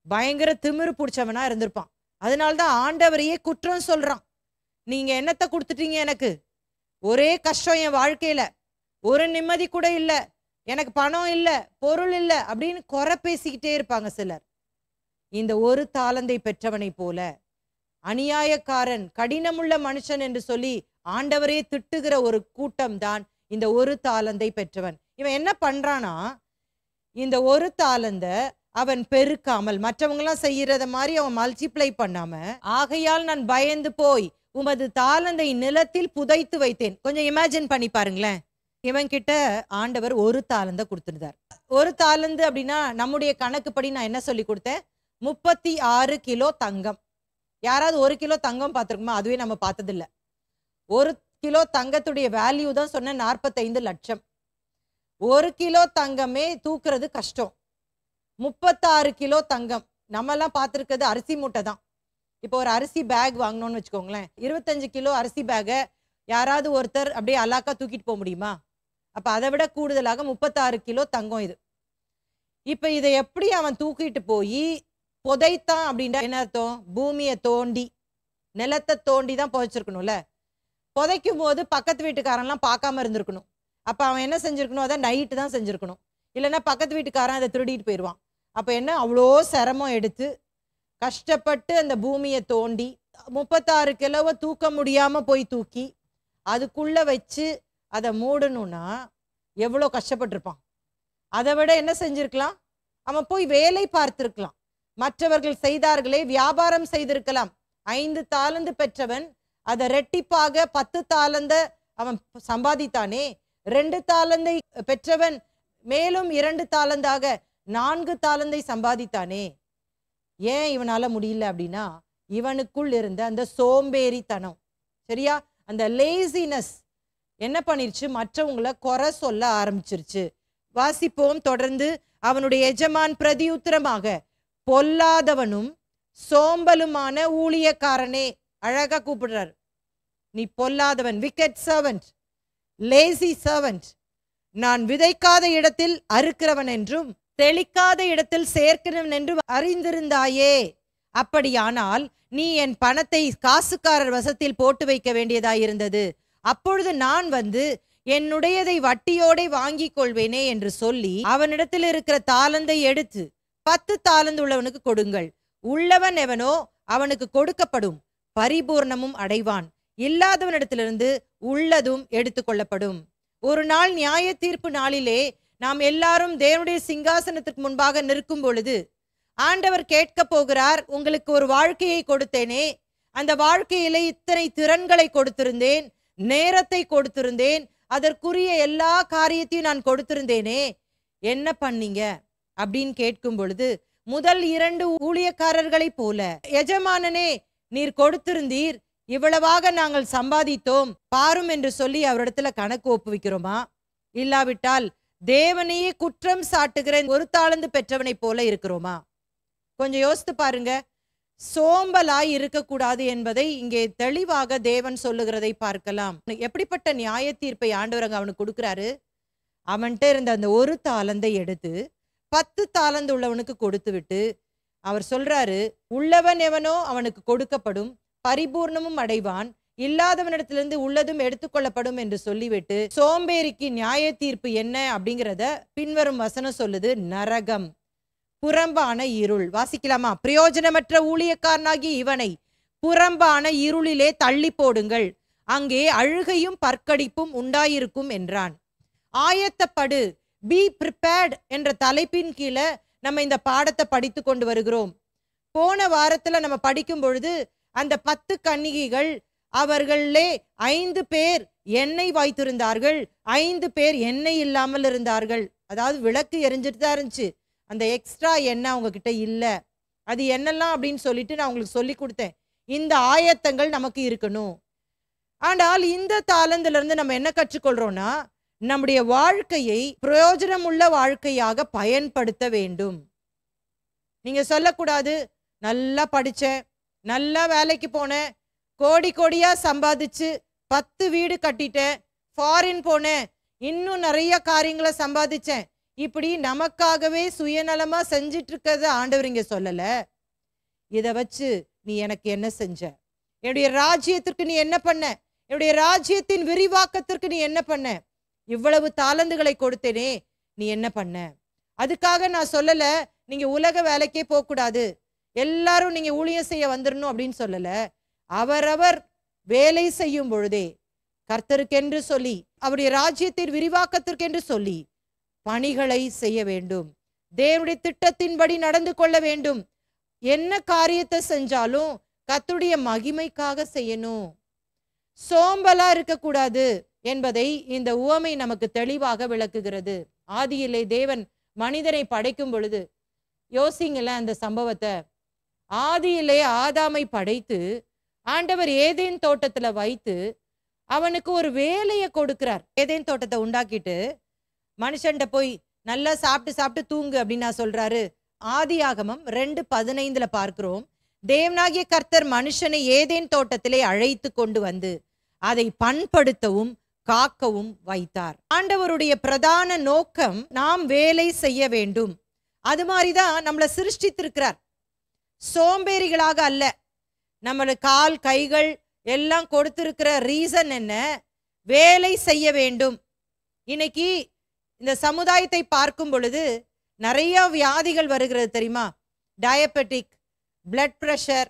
பயங்கர திமிரு பிடிச்சவனா இருந்திருப்பான். அதனால்தான் ஆண்டவரையே குற்றம் சொல்றான். நீங்க என்னத்தை கொடுத்துட்டீங்க எனக்கு? ஒரே கஷ்டம் என் வாழ்க்கையில, ஒரு நிம்மதி கூட இல்ல, எனக்கு பணம் இல்ல, பொருள் இல்ல அப்படின்னு குறை பேசிக்கிட்டே இருப்பாங்க சிலர். இந்த ஒரு தாலந்தை பெற்றவனை போல அநியாயக்காரன், கடினமுள்ள மனுஷன் என்று சொல்லி ஆண்டவரே திட்டுகிற ஒரு கூட்டம் தான் இந்த ஒரு தாலந்தை பெற்றவன். இவன் என்ன பண்றானா, இந்த ஒரு தாலந்த அவன் பெருக்காமல் மற்றவங்களாம் செய்யறத மாதிரி அவன் மல்டிப்ளை பண்ணாம, ஆகையால் நான் பயந்து போய் உமது தாலந்தை நிலத்தில் புதைத்து வைத்தேன். கொஞ்சம் இமேஜின் பண்ணி பாருங்களேன். இவன் கிட்ட ஆண்டவர் ஒரு தாலந்த கொடுத்திருந்தார். ஒரு தாலந்து அப்படின்னா நம்முடைய கணக்குப்படி நான் என்ன சொல்லி கொடுத்தேன்? 36 கிலோ தங்கம். யாராவது 1 கிலோ தங்கம் பார்த்துருக்குமா? அதுவே நம்ம பார்த்ததில்ல. 1 கிலோ தங்கத்துடைய வேல்யூ தான் சொன்ன 45 லட்சம். 1 கிலோ தங்கமே தூக்குறது கஷ்டம். 36 கிலோ தங்கம். நம்மலாம் பார்த்துருக்கிறது அரிசி மூட்டை தான். இப்போ ஒரு அரிசி பேக் வாங்கணும்னு வச்சுக்கோங்களேன், 25 கிலோ அரிசி பேக்கை யாராவது ஒருத்தர் அப்படியே அலாக்கா தூக்கிட்டு போக முடியுமா? அப்போ அதை விட கூடுதலாக 36 கிலோ தங்கம் இது. இப்போ இதை எப்படி அவன் தூக்கிட்டு போய் புதைத்தான் அப்படின்னா என்ன அர்த்தம்? பூமியை தோண்டி, நிலத்தை தோண்டி தான் புதைச்சிருக்கணும்ல. புதைக்கும் போது பக்கத்து வீட்டுக்காரன்லாம் பார்க்காம இருந்திருக்கணும். அப்போ அவன் என்ன செஞ்சிருக்கணும்? அதை நைட்டு தான் செஞ்சிருக்கணும். இல்லைன்னா பக்கத்து வீட்டுக்காரன் அதை திருடிட்டு போயிடுவான். அப்போ என்ன, அவ்வளோ சிரமம் எடுத்து கஷ்டப்பட்டு அந்த பூமியை தோண்டி 36 கிலோவை தூக்க முடியாமல் போய் தூக்கி அதுக்குள்ளே வச்சு அதை மூடணும்னா எவ்வளோ கஷ்டப்பட்டிருப்பான். அதை விட என்ன செஞ்சிருக்கலாம்? அவன் போய் வேலை பார்த்திருக்கலாம். மற்றவர்கள் செய்தார்களே, வியாபாரம் செய்திருக்கலாம். 5 தாலந்து பெற்றவன் அதை ரெட்டிப்பாக 10 தாலந்த அவன் சம்பாதித்தானே. 2 தாலந்தை பெற்றவன் மேலும் 2 தாலந்தாக 4 தாலந்தை சம்பாதித்தானே. ஏன் இவனால முடியல அப்படின்னா, இவனுக்குள் இருந்த அந்த சோம்பேறித்தனம், சரியா, அந்த லேசினஸ் என்ன பண்ணிருச்சு? மற்றவங்களை குறை சொல்ல ஆரம்பிச்சிருச்சு. வாசிப்போம் தொடர்ந்து. அவனுடைய எஜமான் பிரதியுத்தரமாக, பொல்லாதவனும் சோம்பலுமான ஊழியக்காரனே. அழகா கூப்பிடுறார். நீ பொல்லாதவன், விக்கெட் சர்வன்ட், லேசி சர்வன்ட். நான் விதைக்காத இடத்தில் அறுக்கிறவன் என்றும் தெளிக்காத இடத்தில் சேர்க்கிறவன் என்றும் அறிந்திருந்தாயே. அப்படியானால் நீ என் பணத்தை காசுக்காரர் வசத்தில் போட்டு வைக்க வேண்டியதாயிருந்தது. அப்பொழுது நான் வந்து என்னுடையதை வட்டியோடே வாங்கிக் கொள்வேனே என்று சொல்லி அவனிடத்தில் இருக்கிற தாலந்தை எடுத்து 10 தாலந்து உள்ளவனுக்கு கொடுங்கள். உள்ளவன் எவனோ அவனுக்கு கொடுக்கப்படும், பரிபூர்ணமும் அடைவான். இல்லாதவனிடத்திலிருந்து உள்ளதும் எடுத்துக்கொள்ளப்படும். ஒரு நாள் நியாய தீர்ப்பு நாளிலே நாம் எல்லாரும் தேவனுடைய சிங்காசனத்துக்கு முன்பாக நிற்கும் பொழுது ஆண்டவர் கேட்க போகிறார், உங்களுக்கு ஒரு வாழ்க்கையை கொடுத்தேனே, அந்த வாழ்க்கையிலே இத்தனை திறன்களை கொடுத்திருந்தேன், நேரத்தை கொடுத்திருந்தேன், அதற்குரிய எல்லா காரியத்தையும் நான் கொடுத்திருந்தேனே, என்ன பண்ணீங்க அப்படின்னு கேட்கும் பொழுது, முதல் 2 ஊழியக்காரர்களை போல, எஜமானனே நீர் கொடுத்திருந்தீர், இவ்வளவாக நாங்கள் சம்பாதித்தோம் பாரும் என்று சொல்லி அவரிடத்துல கணக்கு ஒப்புவிக்கிறோமா? இல்லாவிட்டால் தேவனையே குற்றம் சாட்டுகிற 1 தாலந்து பெற்றவனை போல இருக்கிறோமா? கொஞ்சம் யோசித்து பாருங்க. சோம்பலாய் இருக்கக்கூடாது என்பதை இங்கே தெளிவாக தேவன் சொல்லுகிறதை பார்க்கலாம். எப்படிப்பட்ட நியாய தீர்ப்பை ஆண்டவர் அவனுக்கு கொடுக்கிறாரு? அவன்கிட்ட இருந்த அந்த 1 தாலந்தை எடுத்து 10 தாலந்து உள்ளவனுக்கு கொடுத்து விட்டு அவர் சொல்றாரு, உள்ளவன் எவனோ அவனுக்கு கொடுக்கப்படும், பரிபூர்ணமும் அடைவான், இல்லாதவனிடத்திலிருந்து உள்ளதும் எடுத்துக்கொள்ளப்படும் என்று சொல்லிவிட்டு சோம்பேறிக்கு நியாய தீர்ப்பு என்ன அப்படிங்கிறத பின்வரும் வசனம் சொல்லுது, நரகம், புறம்பான இருள். வாசிக்கலாமா? பிரயோஜனமற்ற ஊழியக்காரனாகி இவனை புறம்பான இருளிலே தள்ளி போடுங்கள், அங்கே அழுகையும் பற்கடிப்பும் உண்டாயிருக்கும் என்றான். ஆயத்தப்படு, பி ப்ரிப்பேர்ட் என்ற தலைப்பின் கீழே நம்ம இந்த பாடத்தை படித்து கொண்டு வருகிறோம். போன வாரத்துல நம்ம படிக்கும் பொழுது அந்த 10 கன்னிகைகள், அவர்களே 5 பேர் எண்ணெய் வைத்திருந்தார்கள், 5 பேர் எண்ணெய் இல்லாமல் இருந்தார்கள். அதாவது விளக்கு எரிஞ்சிட்டு தான் இருந்துச்சு, அந்த எக்ஸ்ட்ரா எண்ணெய் அவங்க கிட்ட இல்லை. அது என்னெல்லாம் அப்படின்னு சொல்லிட்டு நான் உங்களுக்கு சொல்லி கொடுத்தேன். இந்த ஆயத்தங்கள் நமக்கு இருக்கணும். ஆனால் இந்த தாளந்துல இருந்து நம்ம என்ன கற்றுக்கொள்றோம்னா, நம்முடைய வாழ்க்கையை பிரயோஜனமுள்ள வாழ்க்கையாக பயன்படுத்த வேண்டும். நீங்க சொல்லக்கூடாது, நல்லா படிச்சேன், நல்லா வேலைக்கு போனேன், கோடி கோடியா சம்பாதிச்சு 10 வீடு கட்டிட்டேன், ஃபாரின் போனேன், இன்னும் நிறைய காரியங்களை சம்பாதிச்சேன், இப்படி நமக்காகவே சுயநலமா செஞ்சிட்டு இருக்கிறத ஆண்டவர் இங்க சொல்லல. இதை வச்சு நீ எனக்கு என்ன செஞ்ச, என்னுடைய ராஜ்யத்திற்கு நீ என்ன பண்ண, என்னுடைய ராஜ்யத்தின் விரிவாக்கத்திற்கு நீ என்ன பண்ண, இவ்வளவு தாளந்துகளை கொடுத்தேனே நீ என்ன பண்ண. அதுக்காக நான் சொல்லல நீங்க உலக வேலைக்கே போகக்கூடாது, எல்லாரும் நீங்க ஊழியம் செய்ய வந்துடணும் அப்படின்னு சொல்லல. அவரவர் வேலை செய்யும் பொழுதே கர்த்தருக்கென்று சொல்லி, அவருடைய ராஜ்யத்தின் விரிவாக்கத்திற்கென்று சொல்லி பணிகளை செய்ய வேண்டும், தேவனுடைய திட்டத்தின்படி நடந்து கொள்ள வேண்டும். என்ன காரியத்தை செஞ்சாலும் கர்த்தருடைய மகிமைக்காக செய்யணும், சோம்பலா இருக்கக்கூடாது என்பதை இந்த உவமை நமக்கு தெளிவாக விளக்குகிறது. ஆதியிலே தேவன் மனிதனை படைக்கும் பொழுது யோசிங்களேன் அந்த சம்பவத்தை. ஆதியிலே ஆதாமை படைத்து ஆண்டவர் ஏதேன் தோட்டத்துல வைத்து அவனுக்கு ஒரு வேலையை கொடுக்கிறார். ஏதேன் தோட்டத்தை உண்டாக்கிட்டு மனுஷன்ட்ட போய் நல்லா சாப்பிட்டு சாப்பிட்டு தூங்கு அப்படின்னு நான் சொல்றாரு. ஆதியாகமம் 2:15 பார்க்கிறோம். தேவனாகிய கர்த்தர் மனுஷனை ஏதேன் தோட்டத்திலே அழைத்து கொண்டு வந்து அதை பண்படுத்தவும் காக்கவும் வைத்தார். ஆண்டவருடைய பிரதான நோக்கம் நாம் வேலை செய்ய வேண்டும். அது மாதிரிதான் நம்மளை சிருஷ்டித்திருக்கிறார். சோம்பேறிகளாக அல்ல. நம்மளுக்கு கால் கைகள் எல்லாம் கொடுத்திருக்கிற ரீசன் என்ன? வேலை செய்ய வேண்டும். இன்னைக்கு இந்த சமுதாயத்தை பார்க்கும் பொழுது நிறைய வியாதிகள் வருகிறது தெரியுமா? டயபெட்டிக், பிளட் ப்ரெஷர்,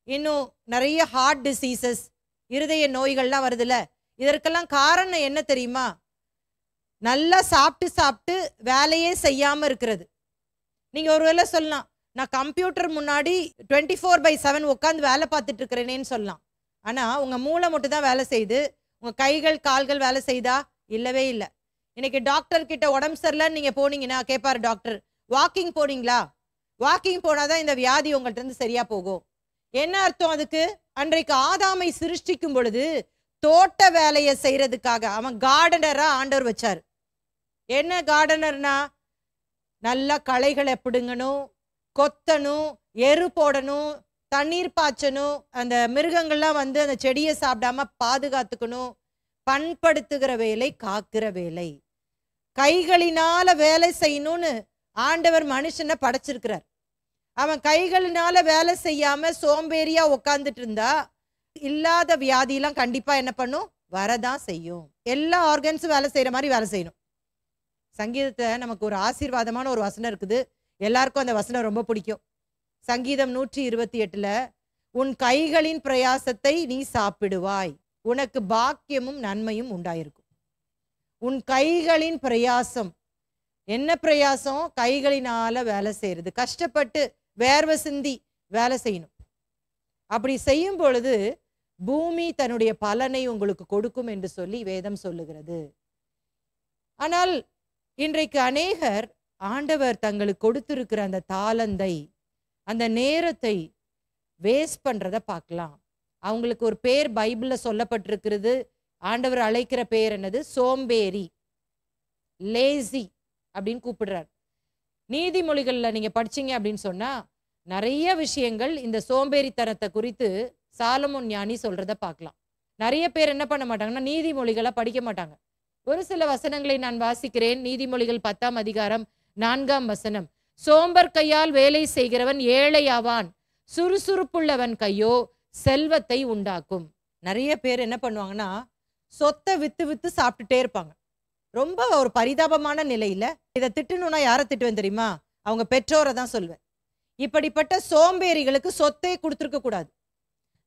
இன்னும் நிறைய ஹார்ட் டிசீசஸ், இருதய நோய்கள்லாம் வருதுல்ல. இதற்கெல்லாம் காரணம் என்ன தெரியுமா? நல்லா சாப்பிட்டு சாப்பிட்டு வேலையே செய்யாம இருக்கிறது. நீங்க ஒருவேளை சொல்லலாம், நான் கம்ப்யூட்டர் முன்னாடி 24/7 உட்காந்து வேலை பார்த்துட்டு இருக்கிறேனேன்னு சொல்லலாம். ஆனா உங்க மூளை மட்டும் தான் வேலை செய்யுது. உங்க கைகள் கால்கள் வேலை செய்தா? இல்லவே இல்லை. இன்னைக்கு டாக்டர் கிட்ட உடம்பு சரியில்லைன்னு நீங்க போனீங்கன்னா கேட்பாரு டாக்டர், வாக்கிங் போனீங்களா? வாக்கிங் போனாதான் இந்த வியாதி உங்கள்ட்ட இருந்து சரியா போகும். என்ன அர்த்தம் அதுக்கு? அன்றைக்கு ஆதாமை சிருஷ்டிக்கும் பொழுது தோட்ட வேலையை செய்யறதுக்காக அவன் கார்டனரா ஆண்டவர் வச்சாரு. என்ன கார்டனர்னா, நல்லா களைகளை பிடுங்கணும், கொத்தணும், எரு போடணும், தண்ணீர் பாய்ச்சணும், அந்த மிருகங்கள்லாம் வந்து அந்த செடியை சாப்பிடாம பாதுகாத்துக்கணும். பண்படுத்துகிற வேலை, காக்கிற வேலை, கைகளினால வேலை செய்யணும்னு ஆண்டவர் மனுஷனை படைச்சிருக்கிறார். அவன் கைகளினால வேலை செய்யாம சோம்பேறியா உட்கார்ந்துட்டு இருந்தா இல்லாத வியாதியெல்லாம் கண்டிப்பா என்ன பண்ணும்? வரதான் செய்யும். எல்லா ஆர்கன்ஸும் வேலை செய்யற மாதிரி வேலை செய்யணும். சங்கீதத்தை நமக்கு ஒரு ஆசீர்வாதமான ஒரு வசனம் இருக்குது. எல்லாருக்கும் அந்த வசனம் ரொம்ப பிடிக்கும். சங்கீதம் 128 உன் கைகளின் பிரயாசத்தை நீ சாப்பிடுவாய், உனக்கு பாக்கியமும் நன்மையும் உண்டாயிருக்கும். உன் கைகளின் பிரயாசம். என்ன பிரயாசம்? கைகளினால வேலை செய்யறது. கஷ்டப்பட்டு வேர்வை சிந்தி வேலை செய்யணும். அப்படி செய்யும் பொழுது பூமி தன்னுடைய பலனை உங்களுக்கு கொடுக்கும் என்று சொல்லி வேதம் சொல்லுகிறது. ஆனால் இன்றைக்கு அநேகர் ஆண்டவர் தங்களுக்கு கொடுத்திருக்கிற அந்த தாளந்தை, அந்த நேரத்தை வேஸ்ட் பண்றத பார்க்கலாம். அவங்களுக்கு ஒரு பேர் பைபிள்ல சொல்லப்பட்டிருக்கிறது. ஆண்டவர் அழைக்கிற பேர் என்னது? சோம்பேறி, லேசி அப்படின்னு கூப்பிடுறார். நீதிமொழிகள்ல நீங்க படிச்சீங்க அப்படின்னு சொன்னா நிறைய விஷயங்கள் இந்த சோம்பேறித்தனத்தை குறித்து சாலமோன் ஞானி சொல்றத பார்க்கலாம். நிறைய பேர் என்ன பண்ண மாட்டாங்கன்னா நீதிமொழிகளை படிக்க மாட்டாங்க. ஒரு சில வசனங்களை நான் வாசிக்கிறேன். நீதிமொழிகள் 10:4 சோம்பர் கையால் வேலை செய்கிறவன் ஏழையாவான், சுறுசுறுப்புள்ளவன் கையோ செல்வத்தை உண்டாக்கும். நிறைய பேர் என்ன பண்ணுவாங்கன்னா சொத்தை வித்து வித்து சாப்பிட்டுட்டே இருப்பாங்க. ரொம்ப ஒரு பரிதாபமான நிலையில. இதை திட்டணும்னா யாரை திட்டுவேன் தெரியுமா? அவங்க பெற்றோரை தான் சொல்வேன். இப்படிப்பட்ட சோம்பேறிகளுக்கு சொத்தே கொடுத்துருக்க கூடாது.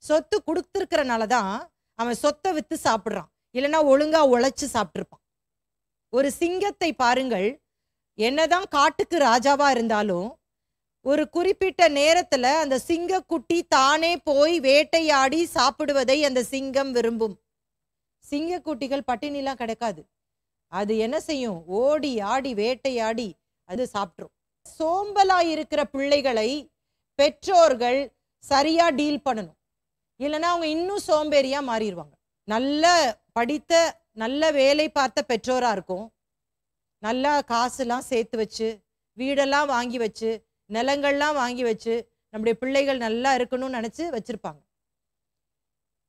சொத்து கொடுத்துருக்கிறனாலதான் அவன் சொத்தை வித்து சாப்பிடுறான். இல்லைன்னா ஒழுங்கா உழைச்சு சாப்பிட்டுருப்பான். ஒரு சிங்கத்தை பாருங்கள், என்னதான் காட்டுக்கு ராஜாவா இருந்தாலும் ஒரு குறிப்பிட்ட நேரத்துல அந்த சிங்கக்குட்டி தானே போய் வேட்டையாடி சாப்பிடுவதை அந்த சிங்கம் விரும்பும். சிங்கக்குட்டிகள் பட்டினிலாம் கிடைக்காது. அது என்ன செய்யும்? ஓடி ஆடி வேட்டையாடி அது சாப்பிட்ரும். சோம்பலா இருக்கிற பிள்ளைகளை பெற்றோர்கள் சரியா டீல் பண்ணணும். இல்லைன்னா அவங்க இன்னும் சோம்பேறியா மாறிடுவாங்க. நல்ல படித்த நல்ல வேலை பார்த்த பெற்றோரா இருக்கும். நல்லா காசுலாம் சேர்த்து வச்சு, வீடெல்லாம் வாங்கி வச்சு, நிலங்கள்லாம் வாங்கி வச்சு நம்முடைய பிள்ளைகள் நல்லா இருக்கணும்னு நினைச்சு வச்சிருப்பாங்க.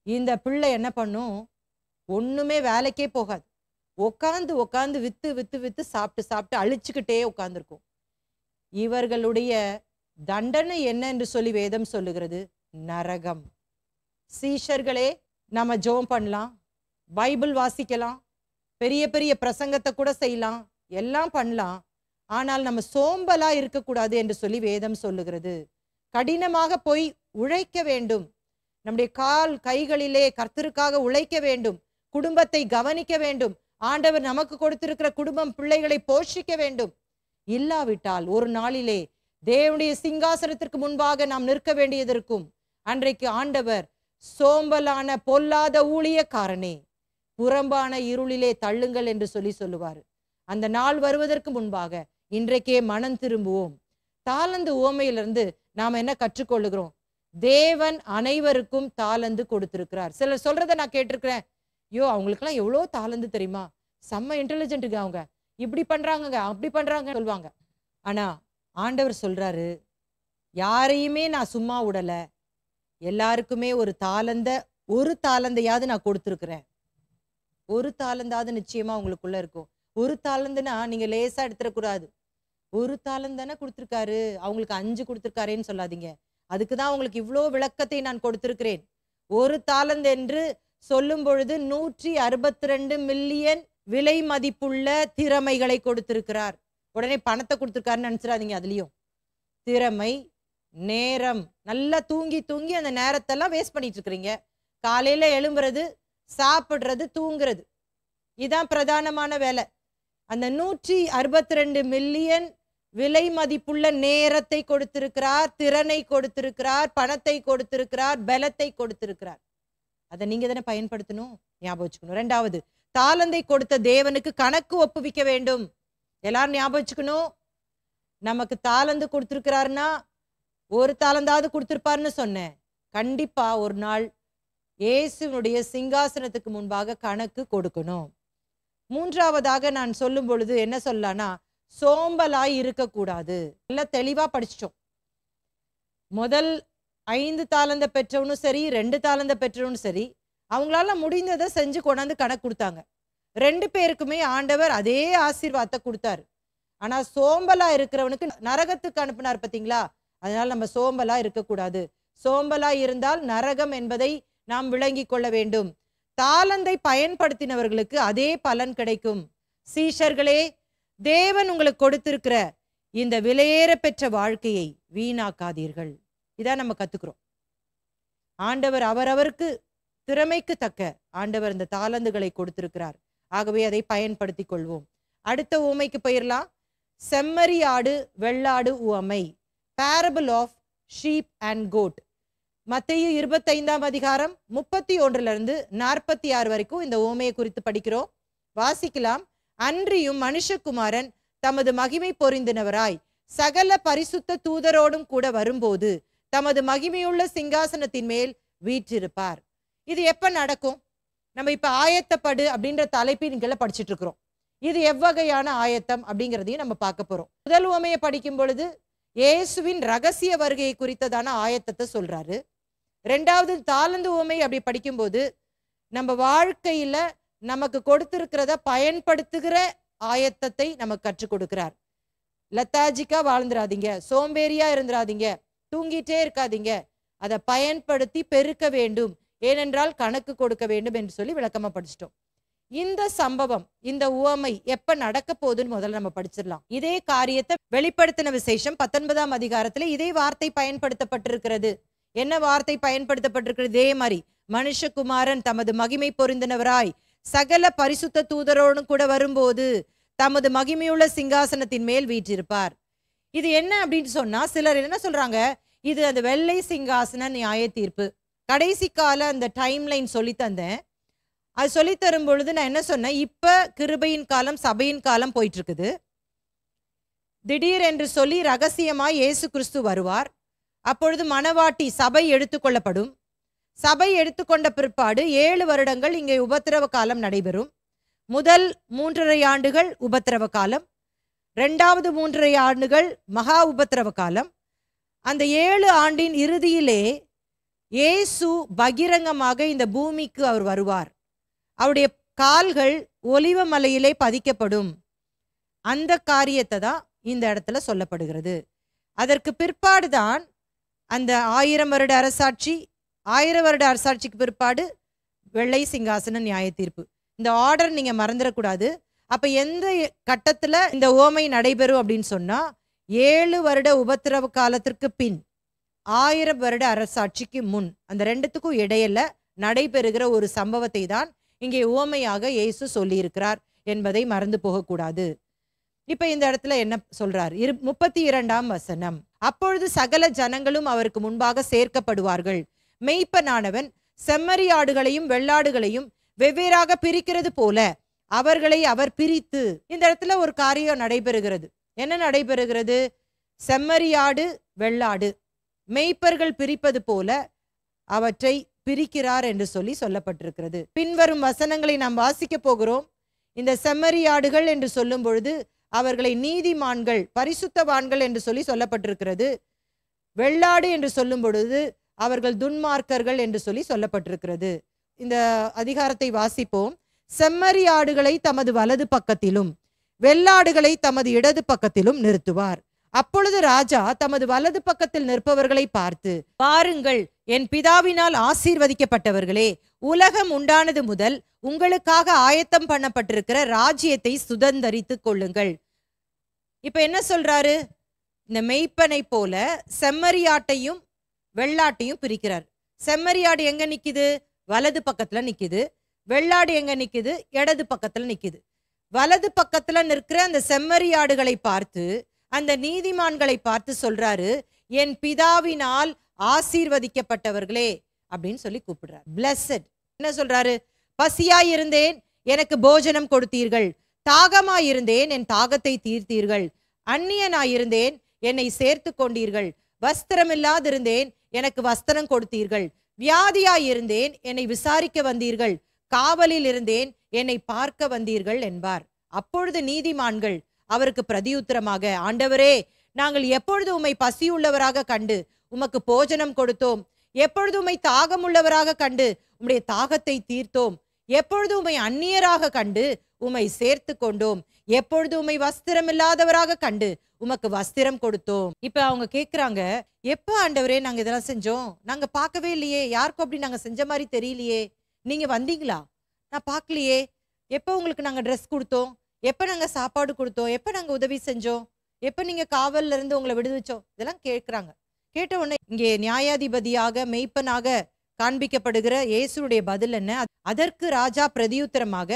இந்த பிள்ளை என்ன பண்ணும்? ஒண்ணுமே வேலைக்கே போகாது. உட்காந்து உட்காந்து வித்து வித்து வித்து சாப்பிட்டு சாப்பிட்டு அழிச்சுக்கிட்டே உட்கார்ந்துருக்கும். இவர்களுடைய தண்டனை என்ன என்று சொல்லி வேதம் சொல்லுகிறது? நரகம். சீஷர்களே, நம்ம ஜெபம் பண்ணலாம், பைபிள் வாசிக்கலாம், பெரிய பெரிய பிரசங்கத்தை கூட செய்யலாம், எல்லாம் பண்ணலாம். ஆனால் நம்ம சோம்பலா இருக்கக்கூடாது என்று சொல்லி வேதம் சொல்லுகிறது. கடினமாக போய் உழைக்க வேண்டும். நம்முடைய கால் கைகளிலே கர்த்தருக்காக உழைக்க வேண்டும். குடும்பத்தை கவனிக்க வேண்டும். ஆண்டவர் நமக்கு கொடுத்திருக்கிற குடும்பம் பிள்ளைகளை போஷிக்க வேண்டும். இல்லாவிட்டால் ஒரு நாளிலே தேவனுடைய சிங்காசனத்திற்கு முன்பாக நாம் நிற்க வேண்டியதற்கும். அன்றைக்கு ஆண்டவர் சோம்பலான பொல்லாத ஊழியக்காரனே, புறம்பான இருளிலே தள்ளுங்கள் என்று சொல்லி சொல்லுவார். அந்த நாள் வருவதற்கு முன்பாக இன்றைக்கே மனம் திரும்புவோம். தாலந்து உவமையிலிருந்து நாம என்ன கற்றுக்கொள்ளுகிறோம்? தேவன் அனைவருக்கும் தாலந்து கொடுத்திருக்கிறார். சிலர் சொல்றதை நான் கேட்டிருக்கிறேன், ஐயோ அவங்களுக்கெல்லாம் எவ்வளோ தாலந்து தெரியுமா, செம்ம இன்டெலிஜென்ட்டுங்க, அவங்க இப்படி பண்றாங்க அப்படி பண்றாங்க சொல்லுவாங்க. ஆனா ஆண்டவர் சொல்றாரு, யாரையுமே நான் சும்மா விடல, எல்லாருக்குமே ஒரு தாலந்தையாவது நான் கொடுத்துருக்கிறேன். ஒரு தாலந்தாவது நிச்சயமா உங்களுக்குள்ள இருக்கும். ஒரு தாலந்துனா நீங்க லேசா எடுத்துடக்கூடாது. ஒரு தாலந்து தானே கொடுத்துருக்காரு, அவங்களுக்கு 5 கொடுத்துருக்காருன்னு சொல்லாதீங்க. அதுக்குதான் அவங்களுக்கு இவ்வளோ விளக்கத்தை நான் கொடுத்திருக்கிறேன். ஒரு தாலந்து என்று சொல்லும் பொழுது 162 மில்லியன் விலை மதிப்புள்ள திறமைகளை கொடுத்திருக்கிறார். உடனே பணத்தை கொடுத்துருக்காருன்னு நினைச்சிடாதீங்க. அதுலயும் திறமை, நேரம், நல்லா தூங்கி தூங்கி அந்த நேரத்தெல்லாம் வேஸ்ட் பண்ணிட்டு இருக்கிறீங்க. காலையில எழும்புறது, சாப்பிடுறது, தூங்குறது, இதான் பிரதானமான வேலை. அந்த 162 மில்லியன் விலை மதிப்புள்ள நேரத்தை கொடுத்திருக்கிறார், திறனை கொடுத்திருக்கிறார், பணத்தை கொடுத்திருக்கிறார், பலத்தை கொடுத்திருக்கிறார். அதை நீங்க தானே பயன்படுத்தணும், ஞாபகம் வச்சுக்கணும். 2வது, தாலந்தை கொடுத்த தேவனுக்கு கணக்கு ஒப்புவிக்க வேண்டும். எல்லாரும் ஞாபகம் வச்சுக்கணும். நமக்கு தாலந்து கொடுத்திருக்கிறாருன்னா ஒரு தாலந்தாவது கொடுத்திருப்பாருன்னு சொன்னேன். கண்டிப்பா ஒரு நாள் இயேசுனுடைய சிங்காசனத்துக்கு முன்பாக கணக்கு கொடுக்கணும். 3வதாக நான் சொல்லும் பொழுது என்ன சொல்லலாம்னா, சோம்பலாய் இருக்கக்கூடாது. எல்லாம் தெளிவா படிச்சிட்டோம். முதல் 5 தாலந்த பெற்றவனும் சரி, 2 தாலந்த பெற்றவனும் சரி, அவங்களால முடிந்ததை செஞ்சு கொண்டாந்து கணக்கு கொடுத்தாங்க. 2 பேருக்குமே ஆண்டவர் அதே ஆசீர்வாதத்தை கொடுத்தாரு. ஆனா சோம்பலா இருக்கிறவனுக்கு நரகத்துக்கு அனுப்பினார் பார்த்தீங்களா? அதனால நம்ம சோம்பலா இருக்கக்கூடாது. சோம்பலா இருந்தால் நரகம் என்பதை நாம் விளங்கி கொள்ள வேண்டும். தாலந்தை பயன்படுத்தினவர்களுக்கு அதே பலன் கிடைக்கும். சீஷர்களே, தேவன் உங்களுக்கு கொடுத்திருக்கிற இந்த விலையேற பெற்ற வாழ்க்கையை வீணாக்காதீர்கள். இதான் நம்ம கத்துக்கிறோம். ஆண்டவர் அவரவருக்கு திறமைக்கு தக்க ஆண்டவர் இந்த தாலந்துகளை கொடுத்திருக்கிறார். ஆகவே அதை பயன்படுத்திக் கொள்வோம். அடுத்த உவமைக்கு போயிடலாம். செம்மறி ஆடு வெள்ளாடு உவமை, parable of sheep and goat. மத்தேயு 25ஆம் அதிகாரம் 31 46 வரைக்கும் இந்த உவமையை குறித்து படிக்கிறோம். வாசிக்கலாம். அன்றியும் மனுஷகுமாரன் தமது மகிமை பொருந்தினவராய் சகல பரிசுத்த தூதரோடும் கூட வரும்போது தமது மகிமையுள்ள சிங்காசனத்தின் மேல் வீற்றிருப்பார். இது எப்ப நடக்கும்? நம்ம இப்ப ஆயத்தப்படு அப்படின்ற தலைப்பின் கீழே படிச்சுட்டு இருக்கிறோம். இது எவ்வகையான ஆயத்தம் அப்படிங்கிறதையும் நம்ம பார்க்க போறோம். முதல் உவமையை படிக்கும் பொழுது இயேசுவின் ரகசிய வருகையை குறித்ததான ஆயத்தத்தை சொல்றாரு. 2வது தாலந்து உவமை அப்படி படிக்கும்போது நம்ம வாழ்க்கையில நமக்கு கொடுத்திருக்கிறத பயன்படுத்துகிற ஆயத்தத்தை நமக்கு கற்றுக் கொடுக்கிறார். லத்தாஜிக்கா வாழ்ந்துடாதீங்க, சோம்பேறியா இருந்துடாதீங்க, தூங்கிட்டே இருக்காதீங்க, அதை பயன்படுத்தி பெருக்க வேண்டும், ஏனென்றால் கணக்கு கொடுக்க வேண்டும் என்று சொல்லி விளக்கமா படிச்சிட்டோம். இந்த சம்பவம், இந்த உவமை எப்ப நடக்க போகுதுன்னு முதல்ல நம்ம படிச்சிடலாம். இதே காரியத்தை வெளிப்படுத்தின விசேஷம் 19ஆம் அதிகாரத்துல இதே வார்த்தை பயன்படுத்தப்பட்டிருக்கிறது. என்ன வார்த்தை பயன்படுத்தப்பட்டிருக்கிறது? இதே மாதிரி மனுஷகுமாரன் தமது மகிமை பொருந்தினவராய் சகல பரிசுத்த தூதரோடு கூட வரும்போது தமது மகிமையுள்ள சிங்காசனத்தின் மேல் வீற்றிருப்பார். இது என்ன அப்படின்னு சொன்னா, சிலர் என்ன சொல்றாங்க, இது அந்த வெள்ளை சிங்காசன நியாய தீர்ப்பு. கடைசி கால அந்த டைம் லைன் சொல்லி தந்தேன். அது சொல்லி தரும் பொழுது நான் என்ன சொன்னேன், இப்ப கிருபையின் காலம், சபையின் காலம் போயிட்டு இருக்குது. திடீர் என்று சொல்லி ரகசியமாய் இயேசு கிறிஸ்து வருவார். அப்பொழுது மணவாட்டி சபை எடுத்துக்கொள்ளப்படும். சபை எடுத்துக்கொண்ட பிற்பாடு 7 வருடங்கள் இங்கே உபத்திரவ காலம் நடைபெறும். முதல் 3.5 ஆண்டுகள் உபத்திரவ காலம், 2வது 3.5 ஆண்டுகள் மகா உபத்திரவ காலம். அந்த 7 ஆண்டின் இறுதியிலே இயேசு பகிரங்கமாக இந்த பூமிக்கு அவர் வருவார். அவருடைய கால்கள் ஒலிவ மலையிலே பதிக்கப்படும். அந்த காரியத்தை தான் இந்த இடத்துல சொல்லப்படுகிறது. அதற்கு பிற்பாடுதான் அந்த 1000 வருட அரசாட்சி, 1000 வருட அரசாட்சிக்கு பிற்பாடு வெள்ளை சிங்காசன நியாய தீர்ப்பு. இந்த ஆர்டர் நீங்க மறந்துடக்கூடாது. அப்ப எந்த கட்டத்துல இந்த உவமை நடைபெறும் அப்படின்னு சொன்னா, 7 வருட உபத்திரவ காலத்திற்கு பின் 1000 வருட அரசாட்சிக்கு முன், அந்த 2த்துக்கும் இடையில நடைபெறுகிற ஒரு சம்பவத்தை தான் இங்கே உவமையாக இயேசு சொல்லி இருக்கிறார் என்பதை மறந்து போகக்கூடாது. இப்ப இந்த இடத்துல என்ன சொல்றார்? 32ஆம் வசனம். அப்பொழுது சகல ஜனங்களும் அவருக்கு முன்பாக சேர்க்கப்படுவார்கள். மெய்ப்பனானவன் செம்மறி ஆடுகளையும் வெள்ளாடுகளையும் வெவ்வேறாக பிரிக்கிறது போல அவர்களை அவர் பிரித்து, இந்த இடத்துல ஒரு காரியம் நடைபெறுகிறது. என்ன நடைபெறுகிறது? செம்மறியாடு வெள்ளாடு மேய்ப்பர்கள் பிரிப்பது போல அவற்றை பிரிக்கிறார் என்று சொல்லி சொல்லப்பட்டிருக்கிறது. பின்வரும் வசனங்களை நாம் வாசிக்க போகிறோம். இந்த செம்மறியாடுகள் என்று சொல்லும் பொழுது அவர்களை நீதிமான்கள், பரிசுத்தவான்கள் என்று சொல்லி சொல்லப்பட்டிருக்கிறது. வெள்ளாடு என்று சொல்லும் பொழுது அவர்கள் துன்மார்க்கர்கள் என்று சொல்லி சொல்லப்பட்டிருக்கிறது. இந்த அதிகாரத்தை வாசிப்போம். செம்மறியாடுகளை தமது வலது பக்கத்திலும் வெள்ளாடுகளை தமது இடது பக்கத்திலும் நிறுத்துவார். அப்பொழுது ராஜா தமது வலது பக்கத்தில் நிற்பவர்களை பார்த்து, பாருங்கள், என் பிதாவினால் ஆசீர்வதிக்கப்பட்டவர்களே, உலகம் உண்டானது முதல் உங்களுக்காக ஆயத்தம் பண்ணப்பட்டிருக்கிற ராஜ்யத்தை சுதந்தரித்துக் கொள்ளுங்கள். இப்ப என்ன சொல்றாரு? இந்த மெய்ப்பனை போல செம்மறியாட்டையும் வெள்ளாட்டையும் பிரிக்கிறார். செம்மறியாடு எங்க நிக்குது? வலது பக்கத்துல நிக்குது. வெள்ளாடு எங்க நிக்குது? இடது பக்கத்துல நிக்குது. வலது பக்கத்துல நிற்கிற அந்த செம்மறியாடுகளை பார்த்து, அந்த நீதிமான்களை பார்த்து சொல்றாரு, என் பிதாவினால் ஆசீர்வதிக்கப்பட்டவர்களே அப்படின்னு சொல்லி கூப்பிடுறார். பிளஸட். என்ன சொல்றாரு? பசியாயிருந்தேன், எனக்கு போஜனம் கொடுத்தீர்கள். தாகமாயிருந்தேன், என் தாகத்தை தீர்த்தீர்கள். அந்நியனாயிருந்தேன், என்னை சேர்த்து கொண்டீர்கள். வஸ்திரமில்லாதிருந்தேன், எனக்கு வஸ்திரம் கொடுத்தீர்கள். வியாதியாயிருந்தேன், என்னை விசாரிக்க வந்தீர்கள். காவலில் இருந்தேன், என்னை பார்க்க வந்தீர்கள் என்பார். அப்பொழுது நீதிமான்கள் அவருக்கு பிரதியுத்தரமாக, ஆண்டவரே, நாங்கள் எப்பொழுது உம்மை பசியுள்ளவராக கண்டு உமக்கு போஜனம் கொடுத்தோம்? எப்பொழுது உம்மை தாகமுள்ளவராக கண்டு உம்முடைய தாகத்தை தீர்த்தோம்? எப்பொழுது உம்மை அந்நியராக கண்டு உம்மை சேர்த்து கொண்டோம்? எப்பொழுது உம்மை வஸ்திரம் இல்லாதவராக கண்டு உமக்கு வஸ்திரம் கொடுத்தோம்? இப்ப அவங்க கேக்குறாங்க, எப்ப ஆண்டவரே நாங்க இதெல்லாம் செஞ்சோம்? நாங்க பார்க்கவே இல்லையே, யாருக்கும் அப்படி நாங்க செஞ்ச மாதிரி தெரியலையே. நீங்க வந்தீங்களா? நான் பார்க்கலையே. எப்ப உங்களுக்கு நாங்க ட்ரெஸ் கொடுத்தோம்? எப்ப நாங்க சாப்பாடு கொடுத்தோம்? எப்ப நாங்க உதவி செஞ்சோம்? எப்ப நீங்க காவல்ல இருந்து உங்களை விடுவிச்சோம்? இதெல்லாம் கேட்கிறாங்க. கேட்ட உடனே இங்கே நியாயாதிபதியாக மெய்ப்பனாக காண்பிக்கப்படுகிற இயேசுடைய பதில் என்ன? அதற்கு ராஜா பிரதியுத்தரமாக,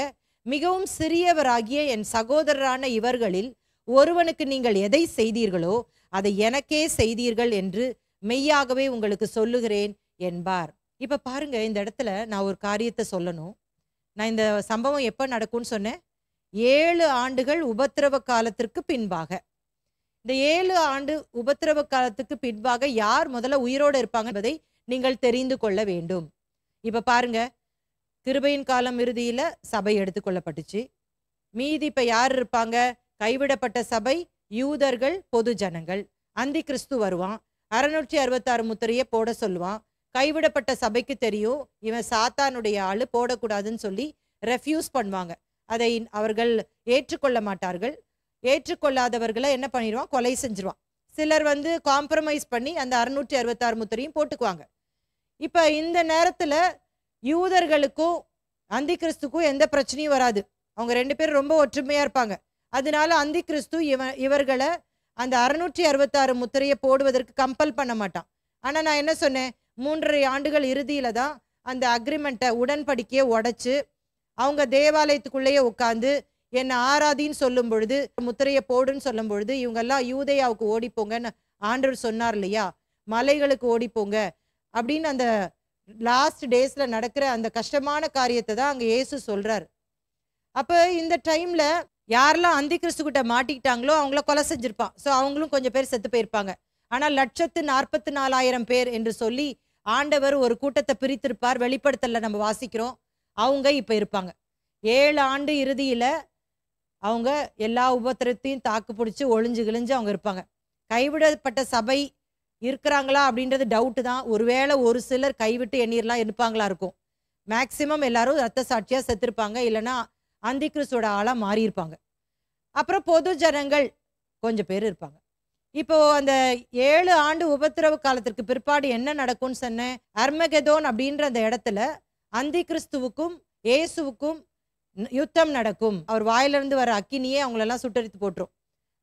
மிகவும் சிறியவராகிய என் சகோதரரான இவர்களில் ஒருவனுக்கு நீங்கள் எதை செய்தீர்களோ அதை எனக்கே செய்தீர்கள் என்று மெய்யாகவே உங்களுக்கு சொல்லுகிறேன் என்பார். இப்ப பாருங்க, இந்த இடத்துல நான் ஒரு காரியத்தை சொல்லணும். நான் இந்த சம்பவம் எப்ப நடக்கும்னு சொன்னேன்? 7 ஆண்டுகள் உபத்திரவ காலத்திற்கு பின்பாக. இந்த 7 ஆண்டு உபத்திரவ காலத்துக்கு பின்பாக யார் முதல்ல உயிரோடு இருப்பாங்க என்பதை நீங்கள் தெரிந்து கொள்ள வேண்டும். இப்ப பாருங்க, கிருபையின் காலம் இறுதியில சபை எடுத்துக்கொள்ளப்பட்டுச்சு. மீதி இப்ப யார் இருப்பாங்க? கைவிடப்பட்ட சபை, யூதர்கள், பொது ஜனங்கள். அந்தி கிறிஸ்து வருவான், 666 முத்திரையை போட சொல்லுவான். கைவிடப்பட்ட சபைக்கு தெரியும் இவன் சாத்தானுடைய ஆளு, போடக்கூடாதுன்னு சொல்லி ரெஃப்யூஸ் பண்ணுவாங்க. அதை அவர்கள் ஏற்றுக்கொள்ள மாட்டார்கள். ஏற்றுக்கொள்ளாதவர்களை என்ன பண்ணிடுவான்? கொலை செஞ்சிருவான். சிலர் காம்ப்ரமைஸ் பண்ணி அந்த 666 முத்திரையும் போட்டுக்குவாங்க. இப்ப இந்த நேரத்துல யூதர்களுக்கும் அந்தி கிறிஸ்துக்கும் எந்த பிரச்சனையும் வராது. அவங்க 2 பேரும் ரொம்ப ஒற்றுமையா இருப்பாங்க. அதனால அந்தி கிறிஸ்து இவர்களை அந்த 666 முத்திரையை போடுவதற்கு கம்பல் பண்ண மாட்டான். ஆனா நான் என்ன சொன்னேன்? 3.5 ஆண்டுகள் இறுதியில தான் அந்த அக்ரிமெண்ட்டை, உடன்படிக்கையை உடைச்சு அவங்க தேவாலயத்துக்குள்ளேயே உட்காந்து என்னை ஆராதின்னு சொல்லும் பொழுது, முத்திரையை போடுன்னு சொல்லும் பொழுது, இவங்கெல்லாம் யூதேயாவுக்கு ஓடிப்போங்கன்னு ஆண்டவர் சொன்னார் இல்லையா? மலைகளுக்கு ஓடிப்போங்க அப்படின்னு அந்த லாஸ்ட் டேஸ்ல நடக்கிற அந்த கஷ்டமான காரியத்தை தான் அங்க இயேசு சொல்றாரு. அப்ப இந்த டைம்ல யாரெல்லாம் அந்தி கிறிஸ்து கிட்ட மாட்டிக்கிட்டாங்களோ அவங்கள கொலை செஞ்சிருப்பான். ஸோ அவங்களும் கொஞ்சம் பேர் செத்து போயிருப்பாங்க. ஆனா 144,000 பேர் என்று சொல்லி ஆண்டவர் ஒரு கூட்டத்தை பிரித்திருப்பார். வெளிப்படுத்தல நம்ம வாசிக்கிறோம். அவங்க இப்ப இருப்பாங்க. 7 ஆண்டு இறுதியில அவங்க எல்லா உபத்திரத்தையும் தாக்கு பிடிச்சி ஒளிஞ்சு கிழிஞ்சு அவங்க இருப்பாங்க. கைவிடப்பட்ட சபை இருக்கிறாங்களா அப்படின்றது டவுட்டு தான். ஒருவேளை ஒரு சிலர் கைவிட்டு எண்ணீர்லாம் இருப்பாங்களா இருக்கும். மேக்சிமம் எல்லாரும் ரத்த சாட்சியா செத்துருப்பாங்க, இல்லைன்னா அந்தி கிறிஸ்துவோட ஆளா மாறி இருப்பாங்க. அப்புறம் பொது ஜனங்கள் கொஞ்சம் பேர் இருப்பாங்க. இப்போ அந்த 7 ஆண்டு உபத்திரவ காலத்திற்கு பிற்பாடு என்ன நடக்கும்னு சொன்னேன்? அர்மகெதோன் அப்படின்ற அந்த இடத்துல அந்தி கிறிஸ்துவுக்கும் இயேசுவுக்கும் யுத்தம் நடக்கும். அவர் வாயிலிருந்து வர அக்கினியே அவங்களெல்லாம் சுட்டரித்து போட்டுரும்.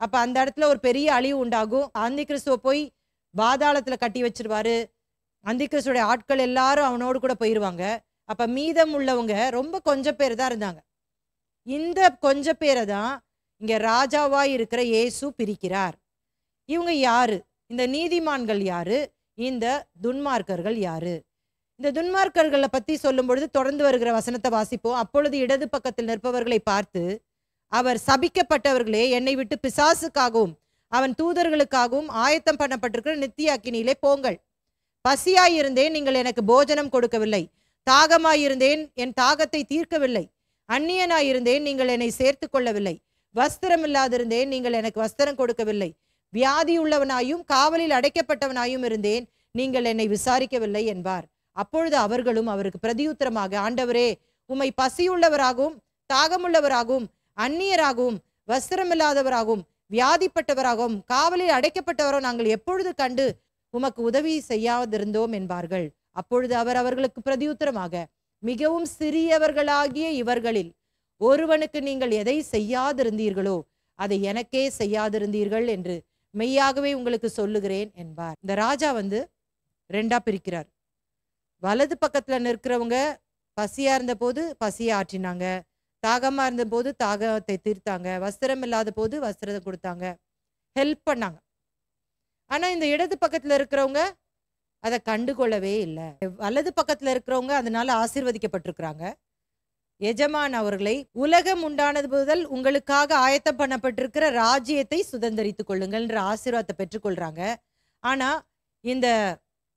அப்ப அந்த இடத்துல ஒரு பெரிய அழிவு உண்டாகும். அந்தி கிறிஸ்துவ போய் பாதாளத்துல கட்டி வச்சிருவாரு. அந்தி கிறிஸ்துவோட ஆட்கள் எல்லாரும் அவனோடு கூட போயிருவாங்க. அப்ப மீதம் உள்ளவங்க ரொம்ப கொஞ்சம் பேர் தான் இருந்தாங்க. இந்த கொஞ்சம் பேரை தான் இங்க ராஜாவாய் இருக்கிற இயேசு பிரிக்கிறார். இவங்க யாரு? இந்த நீதிமான்கள் யாரு? இந்த துன்மார்க்கர்கள் யாரு? இந்த துன்மார்க்கர்களை பத்தி சொல்லும் பொழுது தொடர்ந்து வருகிற வசனத்தை வாசிப்போம். அப்பொழுது இடது பக்கத்தில் நிற்பவர்களை பார்த்து அவர், சபிக்கப்பட்டவர்களே, என்னை விட்டு பிசாசுக்காகவும் அவன் தூதர்களுக்காகவும் ஆயத்தம் பண்ணப்பட்டிருக்கிற நித்திய அக்கினியிலே போங்கள். பசியாயிருந்தேன், நீங்கள் எனக்கு போஜனம் கொடுக்கவில்லை. தாகமாயிருந்தேன், என் தாகத்தை தீர்க்கவில்லை. அந்நியனாயிருந்தேன், நீங்கள் என்னை சேர்த்து கொள்ளவில்லை. வஸ்திரம் இல்லாதிருந்தேன், நீங்கள் எனக்கு வஸ்திரம் கொடுக்கவில்லை. வியாதியுள்ளவனாயும் காவலில் அடைக்கப்பட்டவனாயும் இருந்தேன், நீங்கள் என்னை விசாரிக்கவில்லை என்பார். அப்பொழுது அவர்களும் அவருக்கு பிரதியுத்தரமாக, ஆண்டவரே, உம்மை பசியுள்ளவராகவும் தாகமுள்ளவராகவும் அந்நியராகவும் வஸ்திரமில்லாதவராகவும் வியாதிப்பட்டவராகவும் காவலில் அடைக்கப்பட்டவரோ நாங்கள் எப்பொழுது கண்டு உமக்கு உதவி செய்யாதிருந்தோம் என்பார்கள். அப்பொழுது அவர் அவர்களுக்கு பிரதியுத்தரமாக, மிகவும் சிறியவர்களாகிய இவர்களில் ஒருவனுக்கு நீங்கள் எதை செய்யாதிருந்தீர்களோ அதை எனக்கே செய்யாதிருந்தீர்கள் என்று மெய்யாகவே உங்களுக்கு சொல்லுகிறேன் என்பார். இந்த ராஜா ரெண்டா பிரிக்கிறார். வலது பக்கத்துல நிற்கிறவங்க பசியா இருந்த போது பசியை ஆற்றினாங்க, தாகமா இருந்த போது தாகத்தை தீர்த்தாங்க, வஸ்திரம் இல்லாத போது வஸ்திரத்தை கொடுத்தாங்க, ஹெல்ப் பண்ணாங்க. ஆனா இந்த இடது பக்கத்துல இருக்கிறவங்க அதை கண்டுகொள்ளவே இல்லை. வலது பக்கத்துல இருக்கிறவங்க அதனால ஆசீர்வதிக்கப்பட்டிருக்கிறாங்க. எஜமான் அவர்களை உலகம் உண்டானது முதல் உங்களுக்காக ஆயத்தம் பண்ணப்பட்டிருக்கிற ராஜ்யத்தை சுதந்திரித்துக் கொள்ளுங்கள்ன்ற ஆசீர்வாதத்தை பெற்றுக்கொள்றாங்க. ஆனா இந்த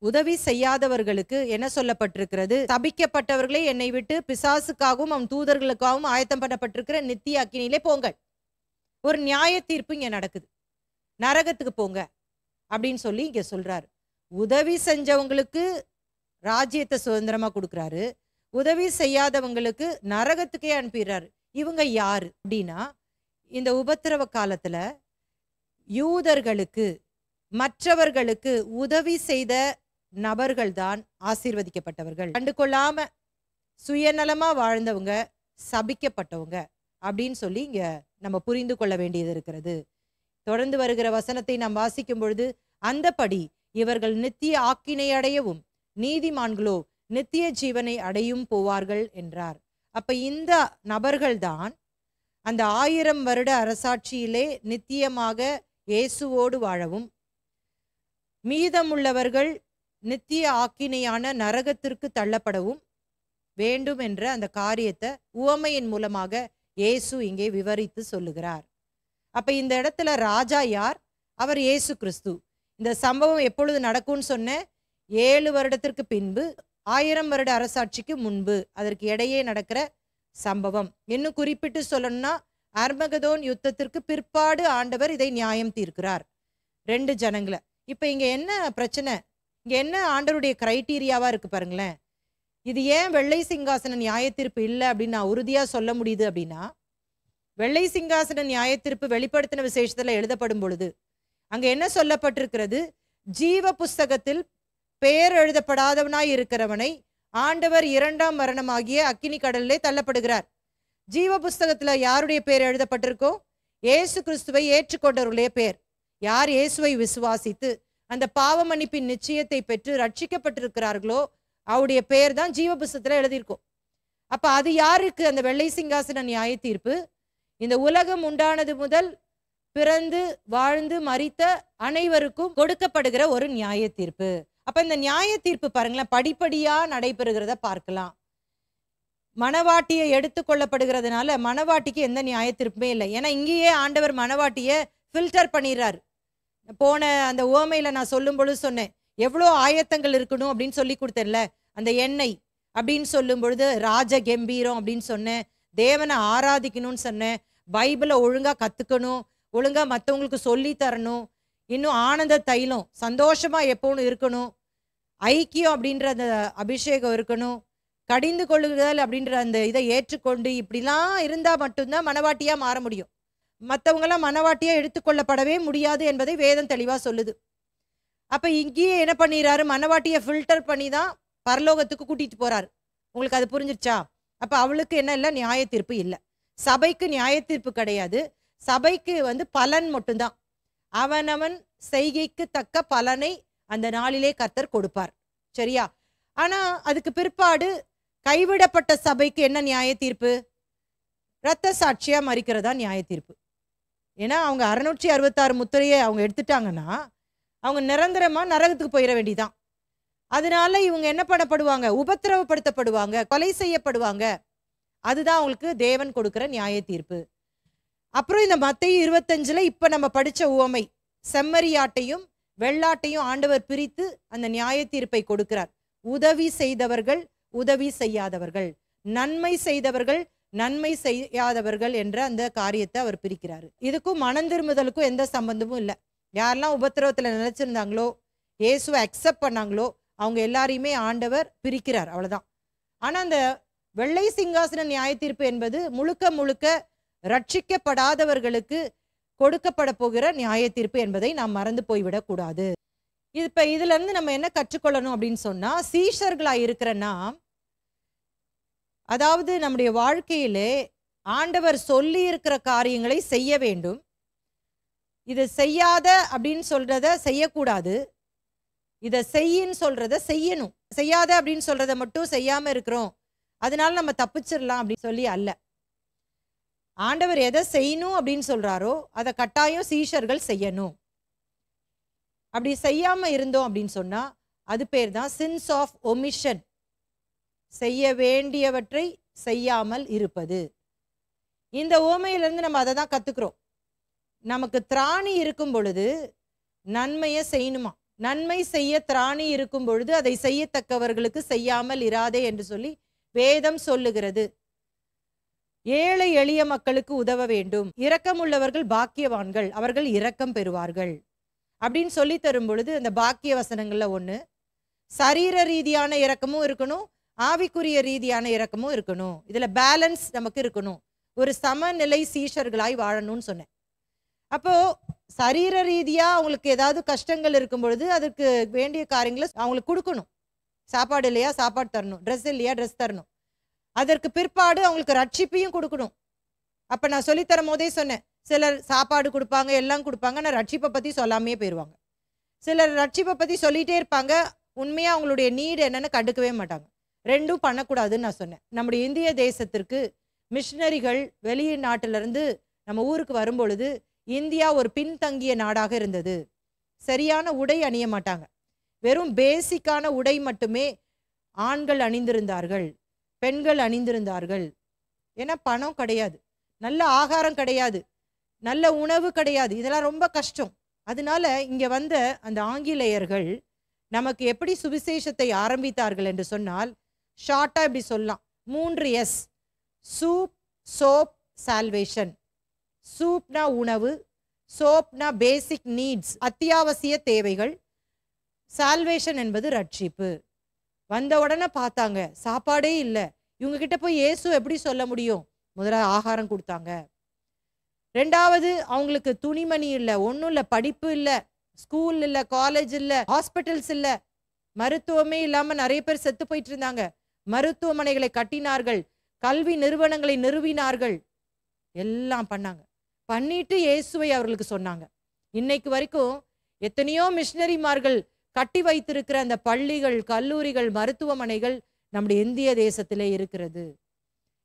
உதவி செய்யாதவர்களுக்கு என்ன சொல்லப்பட்டிருக்கிறது? சபிக்கப்பட்டவர்களே, என்னை விட்டு பிசாசுக்காகவும் அவன் தூதர்களுக்காகவும் ஆயத்தம் பண்ணப்பட்டிருக்கிற நித்திய அக்கினியிலே போங்கள். ஒரு நியாய தீர்ப்பு இங்க நடக்குது. நரகத்துக்கு போங்க அப்படின்னு சொல்லி இங்க சொல்றாரு. உதவி செஞ்சவங்களுக்கு ராஜ்யத்தை சுதந்திரமா கொடுக்குறாரு, உதவி செய்யாதவங்களுக்கு நரகத்துக்கே அனுப்பிடுறாரு. இவங்க யாரு அப்படின்னா, இந்த உபத்திரவ காலத்துல யூதர்களுக்கு மற்றவர்களுக்கு உதவி செய்த நபர்கள் தான் ஆசீர்வதிக்கப்பட்டவர்கள். கண்டுகொள்ளாம சுயநலமா வாழ்ந்தவங்க சபிக்கப்பட்டவங்க அப்படின்னு சொல்லி இங்க நம்ம புரிந்து கொள்ள வேண்டியது இருக்கிறது. தொடர்ந்து வருகிற வசனத்தை நாம் வாசிக்கும் பொழுது, அந்தபடி இவர்கள் நித்திய ஆக்கினை அடையவும் நீதிமான்களோ நித்திய ஜீவனை அடையும் போவார்கள் என்றார். அப்ப இந்த நபர்கள்தான் அந்த 1000 வருட அரசாட்சியிலே நித்தியமாக இயேசுவோடு வாழவும், மீதமுள்ளவர்கள் நித்திய ஆக்கினையான நரகத்திற்கு தள்ளப்படவும் வேண்டும் என்ற அந்த காரியத்தை உவமையின் மூலமாக இயேசு இங்கே விவரித்து சொல்லுகிறார். அப்ப இந்த இடத்துல ராஜா யார்? அவர் இயேசு கிறிஸ்து. இந்த சம்பவம் எப்பொழுது நடக்கும்னு சொன்ன 7 வருடத்திற்கு பின்பு, 1000 வருட அரசாட்சிக்கு முன்பு, அதற்கு இடையே நடக்கிற சம்பவம். இன்னும் குறிப்பிட்டு சொல்லணும்னா, அர்மகதோன் யுத்தத்திற்கு பிற்பாடு ஆண்டவர் இதை நியாயம் தீர்க்கிறார் 2 ஜனங்களை. இப்ப இங்க என்ன பிரச்சனை? இங்க என்ன ஆண்டவருடைய கிரைட்டீரியாவா இருக்கு பாருங்களேன். இது ஏன் வெள்ளை சிங்காசன நியாய தீர்ப்பு இல்லை அப்படின்னு நான் உறுதியா சொல்ல முடியுது அப்படின்னா, வெள்ளை சிங்காசன நியாய தீர்ப்பு வெளிப்படுத்தின விசேஷத்துல எழுதப்படும் பொழுது அங்க என்ன சொல்லப்பட்டிருக்கிறது? ஜீவ புஸ்தகத்தில் பெயர் எழுதப்படாதவனாய் இருக்கிறவனை ஆண்டவர் 2ஆம் மரணமாகிய அக்கினி கடலிலே தள்ளப்படுகிறார். ஜீவ புஸ்தகத்துல யாருடைய பேர் எழுதப்பட்டிருக்கோ? இயேசு கிறிஸ்துவை ஏற்றுக்கொண்டவருடைய பேர். யார் இயேசுவை விசுவாசித்து அந்த பாவ மன்னிப்பின் நிச்சயத்தை பெற்று ரட்சிக்கப்பட்டிருக்கிறார்களோ அவருடைய பேர் தான் ஜீவ புஸ்தகத்துல எழுதியிருக்கோம். அப்ப அது யாருக்கு அந்த வெள்ளை சிங்காசன நியாய தீர்ப்பு? இந்த உலகம் உண்டானது முதல் பிறந்து வாழ்ந்து மரித்த அனைவருக்கும் கொடுக்கப்படுகிற ஒரு நியாய தீர்ப்பு. அப்ப இந்த நியாய தீர்ப்பு பாருங்களேன், படிப்படியா நடைபெறுகிறத பார்க்கலாம். மணவாட்டியை எடுத்துக்கொள்ளப்படுகிறதுனால மணவாட்டிக்கு எந்த நியாய தீர்ப்புமே இல்லை. ஏன்னா இங்கேயே ஆண்டவர் மணவாட்டியை ஃபில்டர் பண்ணிடுறாரு. போன அந்த உவமையில நான் சொல்லும் பொழுது சொன்னேன், எவ்வளோ ஆயத்தங்கள் இருக்கணும் அப்படின்னு சொல்லி கொடுத்தேன்ல. அந்த எண்ணெய் அப்படின்னு சொல்லும் பொழுது ராஜ கம்பீரம் அப்படின்னு சொன்னேன், தேவனை ஆராதிக்கணும்னு சொன்னேன், பைபிளை ஒழுங்கா கத்துக்கணும், ஒழுங்கா மற்றவங்களுக்கு சொல்லி தரணும், இன்னும் ஆனந்த தைலம் சந்தோஷமா எப்போன்னு இருக்கணும், ஐக்கியம் அப்படின்ற அந்த அபிஷேகம் இருக்கணும், கடிந்து கொள்ளுதல் அப்படின்ற அந்த இதை ஏற்றுக்கொண்டு இப்படிலாம் இருந்தா மட்டும்தான் மணவாட்டியா மாற முடியும். மற்றவங்கெல்லாம் மணவாட்டியா எடுத்துக்கொள்ளப்படவே முடியாது என்பதை வேதம் தெளிவா சொல்லுது. அப்ப இங்கேயே என்ன பண்ணிடுறாரு? மணவாட்டியை ஃபில்டர் பண்ணி தான் பரலோகத்துக்கு கூட்டிட்டு போறாரு. உங்களுக்கு அது புரிஞ்சிருச்சா? அப்ப அவளுக்கு என்ன இல்லை? நியாய தீர்ப்பு இல்லை. சபைக்கு நியாய தீர்ப்பு கிடையாது. சபைக்கு பலன் மட்டும்தான். அவனவன் செய்கைக்கு தக்க பலனை அந்த நாளிலே கர்த்தர் கொடுப்பார். சரியா? ஆனா அதுக்கு பிற்பாடு கைவிடப்பட்ட சபைக்கு என்ன நியாய தீர்ப்பு? இரத்த சாட்சியா மறிக்கிறதா நியாய தீர்ப்பு. ஏன்னா அவங்க 666 முத்திரையை அவங்க எடுத்துட்டாங்கன்னா அவங்க நிரந்தரமா நரகத்துக்கு போயிட வேண்டிதான். அதனால இவங்க என்ன பண்ணப்படுவாங்க? உபத்திரவப்படுத்தப்படுவாங்க, கொலை செய்யப்படுவாங்க. அதுதான் அவங்களுக்கு தேவன் கொடுக்கிற நியாய தீர்ப்பு. அப்புறம் இந்த மத்தேயு 25ல இப்ப நம்ம படிச்ச உவமை, செம்மறியாட்டையும் வெள்ளாட்டையும் ஆண்டவர் பிரித்து அந்த நியாய தீர்ப்பை கொடுக்கிறார். உதவி செய்தவர்கள், உதவி செய்யாதவர்கள், நன்மை செய்தவர்கள், நன்மை செய்யாதவர்கள் என்ற அந்த காரியத்தை அவர் பிரிக்கிறாரு. இதுக்கும் மனந்திரும்புதலுக்கும் எந்த சம்பந்தமும் இல்லை. யாரெல்லாம் உபத்திரவத்துல நினைச்சிருந்தாங்களோ, இயேசுவை அக்செப்ட் பண்ணாங்களோ, அவங்க எல்லாரையுமே ஆண்டவர் பிரிக்கிறார், அவ்வளவுதான். ஆனா அந்த வெள்ளை சிங்காசன நியாய தீர்ப்பு என்பது முழுக்க முழுக்க ரட்சிக்கப்படாதவர்களுக்கு கொடுக்கப்பட போகிற நியாய தீர்ப்பு என்பதை நாம் மறந்து போய்விடக் கூடாது. இப்ப இதுல இருந்து நம்ம என்ன கற்றுக்கொள்ளணும் அப்படின்னு சொன்னா, சீஷர்களா இருக்கிற நாம், அதாவது நம்முடைய வாழ்க்கையிலே ஆண்டவர் சொல்லி இருக்கிற காரியங்களை செய்ய வேண்டும். இதை செய்யாத அப்படின்னு சொல்றத செய்யக்கூடாது. இதை செய்யின்னு சொல்றத செய்யணும். செய்யாத அப்படின்னு சொல்றத மட்டும் செய்யாம இருக்கிறோம், அதனால நம்ம தப்பிச்சிடலாம் அப்படின்னு சொல்லி அல்ல. ஆண்டவர் எதை செய்யணும் அப்படின்னு சொல்றாரோ அதை கட்டாயம் சீஷர்கள் செய்யணும். அப்படி செய்யாம இருந்தோம் அப்படின்னு சொன்னா அது பேர் தான் சின்ஸ் ஆஃப் ஒமிஷன். செய்ய வேண்டியவற்றை செய்யாமல் இருப்பது. இந்த ஓமையிலிருந்து நம்ம அதை தான் கத்துக்கிறோம். நமக்கு திராணி இருக்கும் பொழுது நன்மையை செய்யணுமா, நன்மை செய்ய திராணி இருக்கும் பொழுது அதை செய்யத்தக்கவர்களுக்கு செய்யாமல் இராதே என்று சொல்லி வேதம் சொல்லுகிறது. ஏழை எளிய மக்களுக்கு உதவ வேண்டும். இரக்கமுள்ளவர்கள் பாக்கியவான்கள், அவர்கள் இரக்கம் பெறுவார்கள் அப்படின்னு சொல்லி தரும் பொழுது அந்த பாக்கிய வசனங்கள்ல ஒண்ணு, சரீர ரீதியான இரக்கமும் இருக்கணும், ஆவிக்குரிய ரீதியான இரக்கமும் இருக்கணும். இதுல பேலன்ஸ் நமக்கு இருக்கணும். ஒரு சமநிலை சீஷர்களாய் வாழணும்னு சொன்னேன். அப்போ சரீர ரீதியா அவங்களுக்கு ஏதாவது கஷ்டங்கள் இருக்கும் பொழுது அதுக்கு வேண்டிய காரியங்களை அவங்களுக்கு கொடுக்கணும். சாப்பாடு இல்லையா சாப்பாடு தரணும், ட்ரெஸ் இல்லையா ட்ரெஸ் தரணும். அதற்கு பிற்பாடு அவங்களுக்கு ரட்சிப்பையும் கொடுக்கணும். அப்ப நான் சொல்லித்தரும் போதே சொன்னேன், சிலர் சாப்பாடு கொடுப்பாங்க, எல்லாம் கொடுப்பாங்க, நான் ரட்சிப்பை பத்தி சொல்லாமே போயிடுவாங்க. சிலர் ரட்சிப்பை பத்தி சொல்லிட்டே இருப்பாங்க, உண்மையா அவங்களுடைய நீடு என்னன்னு கண்டுக்கவே மாட்டாங்க. ரெண்டும் பண்ணக்கூடாதுன்னு நான் சொன்னேன். நம்முடைய இந்திய தேசத்திற்கு மிஷினரிகள் வெளிநாட்டிலிருந்து நம்ம ஊருக்கு வரும்பொழுது இந்தியா ஒரு பின்தங்கிய நாடாக இருந்தது. சரியான உடை அணிய மாட்டாங்க, வெறும் பேசிக்கான உடை மட்டுமே ஆண்கள் அணிந்திருந்தார்கள், பெண்கள் அணிந்திருந்தார்கள். ஏன்னா பணம் கிடையாது, நல்ல ஆகாரம் கிடையாது, நல்ல உணவு கிடையாது, இதெல்லாம் ரொம்ப கஷ்டம். அதனால இங்க வந்த அந்த ஆங்கிலேயர்கள் நமக்கு எப்படி சுவிசேஷத்தை ஆரம்பித்தார்கள் என்று சொன்னால், ஷார்ட்டா இப்படி சொல்லலாம், 3 S: சூப், சோப், சால்வேஷன். சூப்னா உணவு, சோப்னா பேசிக் நீட்ஸ், அத்தியாவசிய தேவைகள், சால்வேஷன் என்பது ரட்சிப்பு. வந்த உடனே பார்த்தாங்க சாப்பாடே இல்லை, இவங்க கிட்ட போய் இயேசு எப்படி சொல்ல முடியும்? முதல்ல ஆகாரம் கொடுத்தாங்க. ரெண்டாவது அவங்களுக்கு துணிமணி இல்லை, ஒன்றும் இல்லை, படிப்பு இல்லை, ஸ்கூல் இல்லை, காலேஜ் இல்லை, ஹாஸ்பிட்டல்ஸ் இல்லை, மருத்துவமே இல்லாம நிறைய பேர் செத்து போயிட்டு இருந்தாங்க. மருத்துவமனைகளை கட்டினார்கள், கல்வி நிறுவனங்களை நிறுவினார்கள், எல்லாம் பண்ணாங்க. பண்ணிட்டு இயேசுவை அவர்களுக்கு சொன்னாங்க. இன்னைக்கு வரைக்கும் எத்தனையோ மிஷினரிமார்கள் கட்டி வைத்திருக்கிற அந்த பள்ளிகள், கல்லூரிகள், மருத்துவமனைகள் நம்முடைய இந்திய தேசத்திலே இருக்கிறது.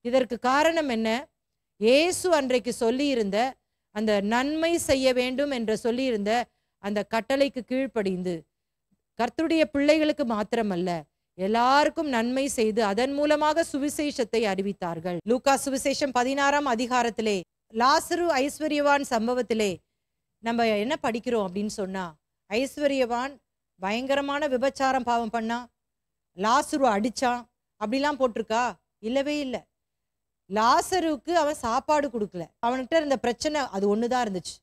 இதற்கு காரணம் என்ன? இயேசு அன்றைக்கு சொல்லியிருந்த அந்த நன்மை செய்ய வேண்டும் என்று சொல்லியிருந்த அந்த கட்டளைக்கு கீழ்ப்படிந்து கர்த்தருடைய பிள்ளைகளுக்கு மாத்திரமல்ல எல்லாருக்கும் நன்மை செய்து அதன் மூலமாக சுவிசேஷத்தை அறிவித்தார்கள். லூக்கா சுவிசேஷம் 16ஆம் அதிகாரத்திலே லாசரு ஐஸ்வர்யவான் சம்பவத்திலே நம்ம என்ன படிக்கிறோம் அப்படின்னு சொன்னா, ஐஸ்வர்யவான் பயங்கரமான விபச்சாரம் பாவம் பண்ணா, லாசரு அடிச்சான் அப்படிலாம் போட்டிருக்கா? இல்லவே இல்லை. லாசருக்கு அவன் சாப்பாடு கொடுக்கல. அவன்கிட்ட இருந்த பிரச்சனை அது ஒண்ணுதான் இருந்துச்சு.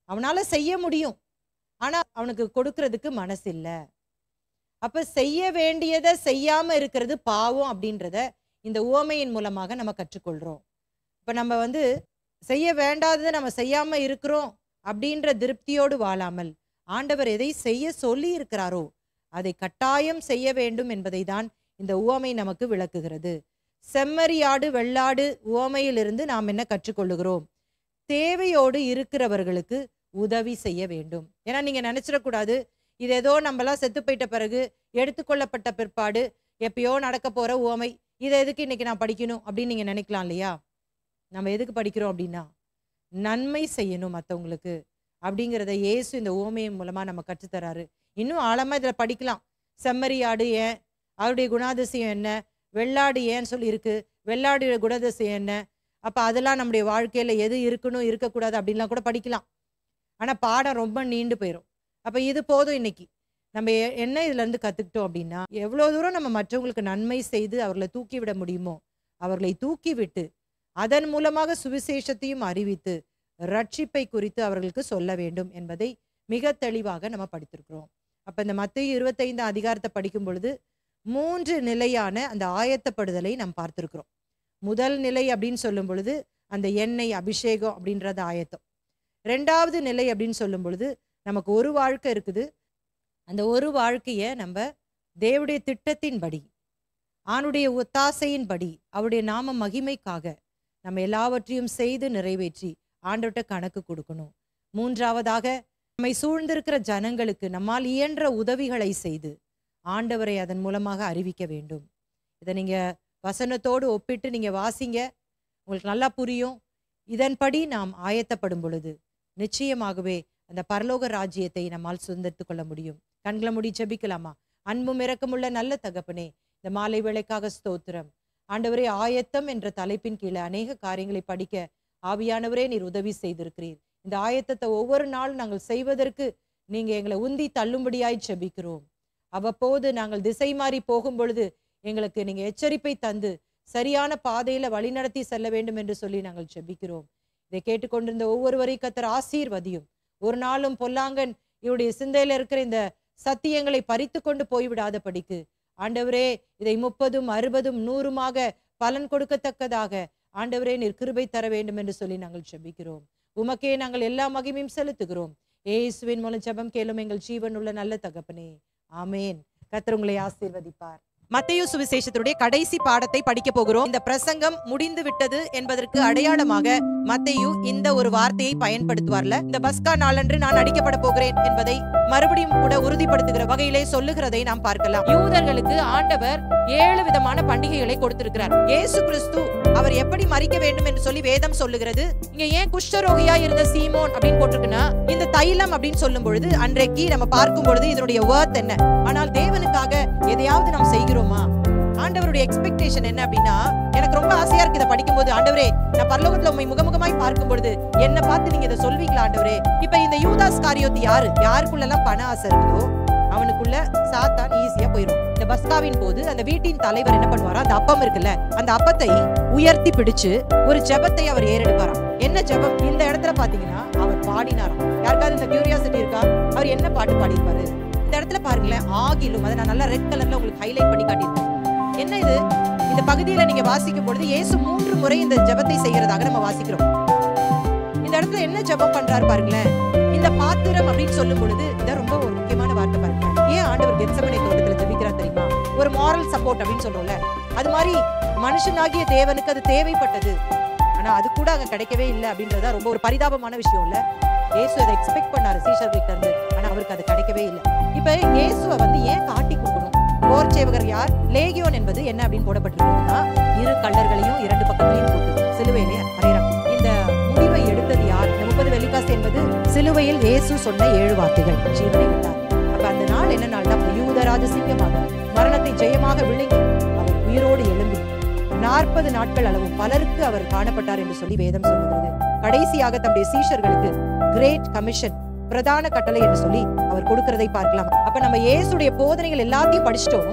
அவனால செய்ய முடியும், ஆனா அவனுக்கு கொடுக்கறதுக்கு மனசு இல்லை. அப்ப செய்ய வேண்டியதை செய்யாம இருக்கிறது பாவம் அப்படின்றத இந்த உவமையின் மூலமாக நம்ம கற்றுக்கொள்றோம். இப்ப நம்ம செய்ய வேண்டாததை நம்ம செய்யாம இருக்கிறோம் அப்படின்ற திருப்தியோடு வாழாமல் ஆண்டவர் எதை செய்ய சொல்லி இருக்கிறாரோ அதை கட்டாயம் செய்ய வேண்டும் என்பதை தான் இந்த உவமை நமக்கு விளக்குகிறது. செம்மறியாடு வெள்ளாடு உவமையிலிருந்து நாம் என்ன கற்றுக்கொள்ளுகிறோம்? தேவையோடு இருக்கிறவர்களுக்கு உதவி செய்ய வேண்டும். ஏன்னா நீங்க நினைச்சிடக்கூடாது, இது ஏதோ நம்மளாம் செத்து போயிட்ட பிறகு எடுத்துக்கொள்ளப்பட்ட பிற்பாடு எப்பயோ நடக்க போற உவமை, இதை எதுக்கு இன்னைக்கு நான் படிக்கணும் அப்படின்னு நீங்க நினைக்கலாம் இல்லையா? நம்ம எதுக்கு படிக்கிறோம் அப்படின்னா நன்மை செய்யணும் மற்றவங்களுக்கு அப்படிங்கிறத இயேசு இந்த உவமையின் மூலமா நம்ம கற்றுத்தராரு. இன்னும் ஆழமா இதுல படிக்கலாம். செம்மறியாடு ஏன், அவருடைய குணாதிசயம் என்ன, வெள்ளாடு ஏன்னு சொல்லி இருக்கு, வெள்ளாடு குணாதிசயம் என்ன, அப்ப அதெல்லாம் நம்முடைய வாழ்க்கையில எது இருக்கணும் இருக்கக்கூடாது அப்படின்லாம் கூட படிக்கலாம். ஆனா பாடம் ரொம்ப நீண்டு போயிடும். அப்ப இது போதும் இன்னைக்கு. நம்ம என்ன இதுல இருந்து கத்துக்கிட்டோம் அப்படின்னா, எவ்வளவு தூரம் நம்ம மற்றவங்களுக்கு நன்மை செய்து அவர்களை தூக்கி விட முடியுமோ அவர்களை தூக்கி விட்டு அதன் மூலமாக சுவிசேஷத்தையும் அறிவித்து ரட்சிப்பை குறித்து அவர்களுக்கு சொல்ல வேண்டும் என்பதை மிக தெளிவாக நம்ம படித்திருக்கிறோம். அப்ப இந்த மத்தேயு 25 அதிகாரத்தை படிக்கும் பொழுது 3 நிலையான அந்த ஆயத்தப்படுதலை நாம் பார்த்திருக்கிறோம். முதல் நிலை அப்படின்னு சொல்லும் பொழுது அந்த எண்ணெய் அபிஷேகம் அப்படின்றது ஆயத்தம். 2வது நிலை அப்படின்னு சொல்லும் பொழுது நமக்கு ஒரு வாழ்க்கை இருக்குது. அந்த ஒரு வாழ்க்கையை நம்ம தேவனுடைய திட்டத்தின்படி, ஆணுடைய ஒத்தாசையின்படி, அவருடைய நாம மகிமைக்காக நம்ம எல்லாவற்றையும் செய்து நிறைவேற்றி ஆண்டவர்கிட்ட கணக்கு கொடுக்கணும். 3வதாக நம்மை சூழ்ந்திருக்கிற ஜனங்களுக்கு நம்மால் இயன்ற உதவிகளை செய்து ஆண்டவரை அதன் மூலமாக அறிவிக்க வேண்டும். இதை நீங்க வசனத்தோடு ஒப்பிட்டு நீங்க வாசிங்க, உங்களுக்கு நல்லா புரியும். இதன்படி நாம் ஆயத்தப்படும் பொழுது நிச்சயமாகவே அந்த பரலோக ராஜ்யத்தை நம்மால் சுதந்திரித்துக் கொள்ள முடியும். கண்களை மூடி ஜெபிக்கலாமா? அன்பும் இரக்கமுள்ள நல்ல தகப்பனே, இந்த மாலை வேளைக்காக ஸ்தோத்திரம். ஆண்டவரே, ஆயத்தம் என்ற தலைப்பின் கீழே அநேக காரியங்களை படிக்க ஆவியானவரே நீர் உதவி செய்திருக்கிறீர். இந்த ஆயத்தத்தை ஒவ்வொரு நாளும் நாங்கள் செய்வதற்கு நீங்க எங்களை உந்தி தள்ளும்படியாய் ஜெபிக்கிறோம். அவ்வப்போது நாங்கள் திசை மாறி போகும் பொழுது எங்களுக்கு நீங்க எச்சரிப்பை தந்து சரியான பாதையில வழிநடத்தி செல்ல வேண்டும் என்று சொல்லி நாங்கள் ஜெபிக்கிறோம். இதை கேட்டுக்கொண்டிருந்த ஒவ்வொருவரையும் கர்த்தர் ஆசீர்வதியும். ஒரு நாளும் பொல்லாங்கன் இவருடைய சிந்தையில இருக்கிற இந்த சத்தியங்களை பறித்து கொண்டு போய்விடாத படிக்கு ஆண்டவரே, இதை 30, 60, 100 பலன் கொடுக்கத்தக்கதாக ஆண்டவரே நீர் கிருபை தர வேண்டும் என்று சொல்லி நாங்கள் ஜெபிக்கிறோம். உமக்கே நாங்கள் எல்லா மகிமையும் செலுத்துகிறோம். இயேசுவின் மூலம் ஜெபம் கேளும் எங்கள் ஜீவன் உள்ள நல்ல தகப்பனே, ஆமேன். கர்த்தர் உங்களை ஆசீர்வதிப்பார். மத்தேயு சுவிசேஷத்துடைய கடைசி பாடத்தை படிக்க போகிறோம். இந்த பிரசங்கம் முடிந்து விட்டது என்பதற்கு அடையாளமாக மத்தேயு இந்த ஒரு வார்த்தையை பயன்படுத்துவார்ல, இந்த பஸ்கா நாளன்று நான் அடிக்கப்பட போகிறேன் என்பதை மறுபடியும் கூட உறுதிப்படுத்துகிற வகையிலே சொல்லுகிறதை நாம் பார்க்கலாம். யூதர்களுக்கு ஆண்டவர் 7 விதமான பண்டிகைகளை கொடுத்திருக்கிறார். இயேசு கிறிஸ்து அவர் எப்படி மரிக்க வேண்டும் என்று சொல்லி வேதம் சொல்லுகிறது. இங்க ஏன் குஷ்டரோகியா இருந்த சீமோன் அப்படின்னு போட்டிருக்குன்னா, இந்த தைலம் அப்படின்னு சொல்லும் பொழுது அன்றைக்கு நம்ம பார்க்கும் பொழுது இதனுடைய வர்த் என்ன, ஆனால் தேவனுக்காக எதையாவது நாம் செய்கிறோமா? ஆண்டவருடைய எக்ஸ்பெக்டேஷன் என்ன அப்படின்னா, எனக்கு ரொம்ப ஆசையா இருக்கு இதை படிக்கும் போது, ஆண்டவரே நான் பரலோகத்துல உண்மை முகமுகமாய் பார்க்கும் பொழுது என்ன பார்த்து நீங்க இதை சொல்வீங்களா ஆண்டவரே? இப்ப இந்த யூதாஸ் காரியோத்து யாரு? யாருக்குள்ளெல்லாம் பண ஆசை இருக்குதோ அவனுக்குள்ள சாத்தான் ஈஸியா போயிடும். இந்த பஸ்காவின் போது அந்த வீட்டின் தலைவர் என்ன பண்ணுவாரா, அந்த அப்பம் இருக்குல்ல, அந்த அப்பத்தை உயர்த்தி பிடிச்சு ஒரு ஜெபத்தை அவர் ஏறெடுப்பாராம். என்ன ஜெபம்? இந்த இடத்துல பாத்தீங்கன்னா அவர் பாடினாராம். யாருக்காவது இந்த கியூரியாசிட்டி இருக்கா? அவர் என்ன பாட்டு பாடியிருப்பாரு? இந்த இடத்துல பாருங்களேன், ஆகிலும், அதை நான் நல்லா ரெட் கலர்ல உங்களுக்கு ஹைலைட் பண்ணி காட்டியிருக்கேன். என்ன இது? இந்த பகுதியில நீங்க வாசிக்கும் பொழுது இயேசு 3 முறை இந்த ஜெபத்தை செய்யறதாக நம்ம வாசிக்கிறோம். இந்த இடத்துல என்ன ஜெபம் பண்றாரு பாருங்களேன். இந்த பாத்திரம் அப்படின்னு சொல்லும் பொழுது இத ரொம்ப ஒரு முக்கியமான வார்த்தை பாருங்க. ஏன் ஆண்டவர் கெத்செமனே தோட்டத்துல ஜெபிக்கிறார் தெரியுமா? ஒரு மாரல் சப்போர்ட் அப்படின்னு சொல்றோம்ல, அது மாதிரி மனுஷனாகிய தேவனுக்கு அது தேவைப்பட்டது. ஆனா அது கூட அங்க கிடைக்கவே இல்லை அப்படின்றதா ரொம்ப ஒரு பரிதாபமான விஷயம் இல்ல. இயேசு அதை எக்ஸ்பெக்ட் பண்ணாரு சீஷர்கிட்ட இருந்து, ஆனா அவருக்கு அது கிடைக்கவே இல்லை. இப்ப இயேசுவை ஏன் காட்டி கொடுக்கணும்? போர் சேவகர் யார்? லேகியோன் என்பது என்ன அப்படின்னு போடப்பட்டிருக்குன்னா, 2 கள்ளர்களையும் 2 பக்கத்திலையும் போட்டு சிலுவையிலே அறையறாங்க. இந்த முடிவை எடுத்தது யார்? 30 வெள்ளிக்காசு என்பது சிலுவையில் இயேசு சொன்ன 7 வார்த்தைகள். ஜீவனை விட்டார். அப்ப அந்த நாள் என்ன நாள் தான்? யூதராஜ சிங்கமாக மரணத்தை ஜெயமாக விழுங்கி அவர் உயிரோடு எழும்பி 40 நாட்கள் அளவும் பலருக்கு அவர் காணப்பட்டார் என்று சொல்லி வேதம் சொல்லுகிறது. கடைசியாக தம்முடைய சீஷர்களுக்கு கிரேட் கமிஷன், பிரதான கட்டளை என்று சொல்லி அவர் கொடுக்கிறதை பார்க்கலாம். அப்ப நம்ம இயேசுடைய போதனைகள் எல்லாத்தையும் படிச்சிட்டோம்.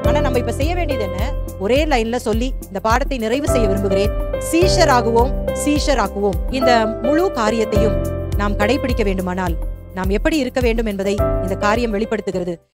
ஆனா நம்ம இப்ப செய்ய வேண்டியது என்ன? ஒரே லைன்ல சொல்லி இந்த பாடத்தை நிறைவு செய்ய விரும்புகிறேன். சீஷராகுவோம், சீஷராக்குவோம். இந்த முழு காரியத்தையும் நாம் கடைபிடிக்க வேண்டுமானால் நாம் எப்படி இருக்க வேண்டும் என்பதை இந்த காரியம் வெளிப்படுத்துகிறது.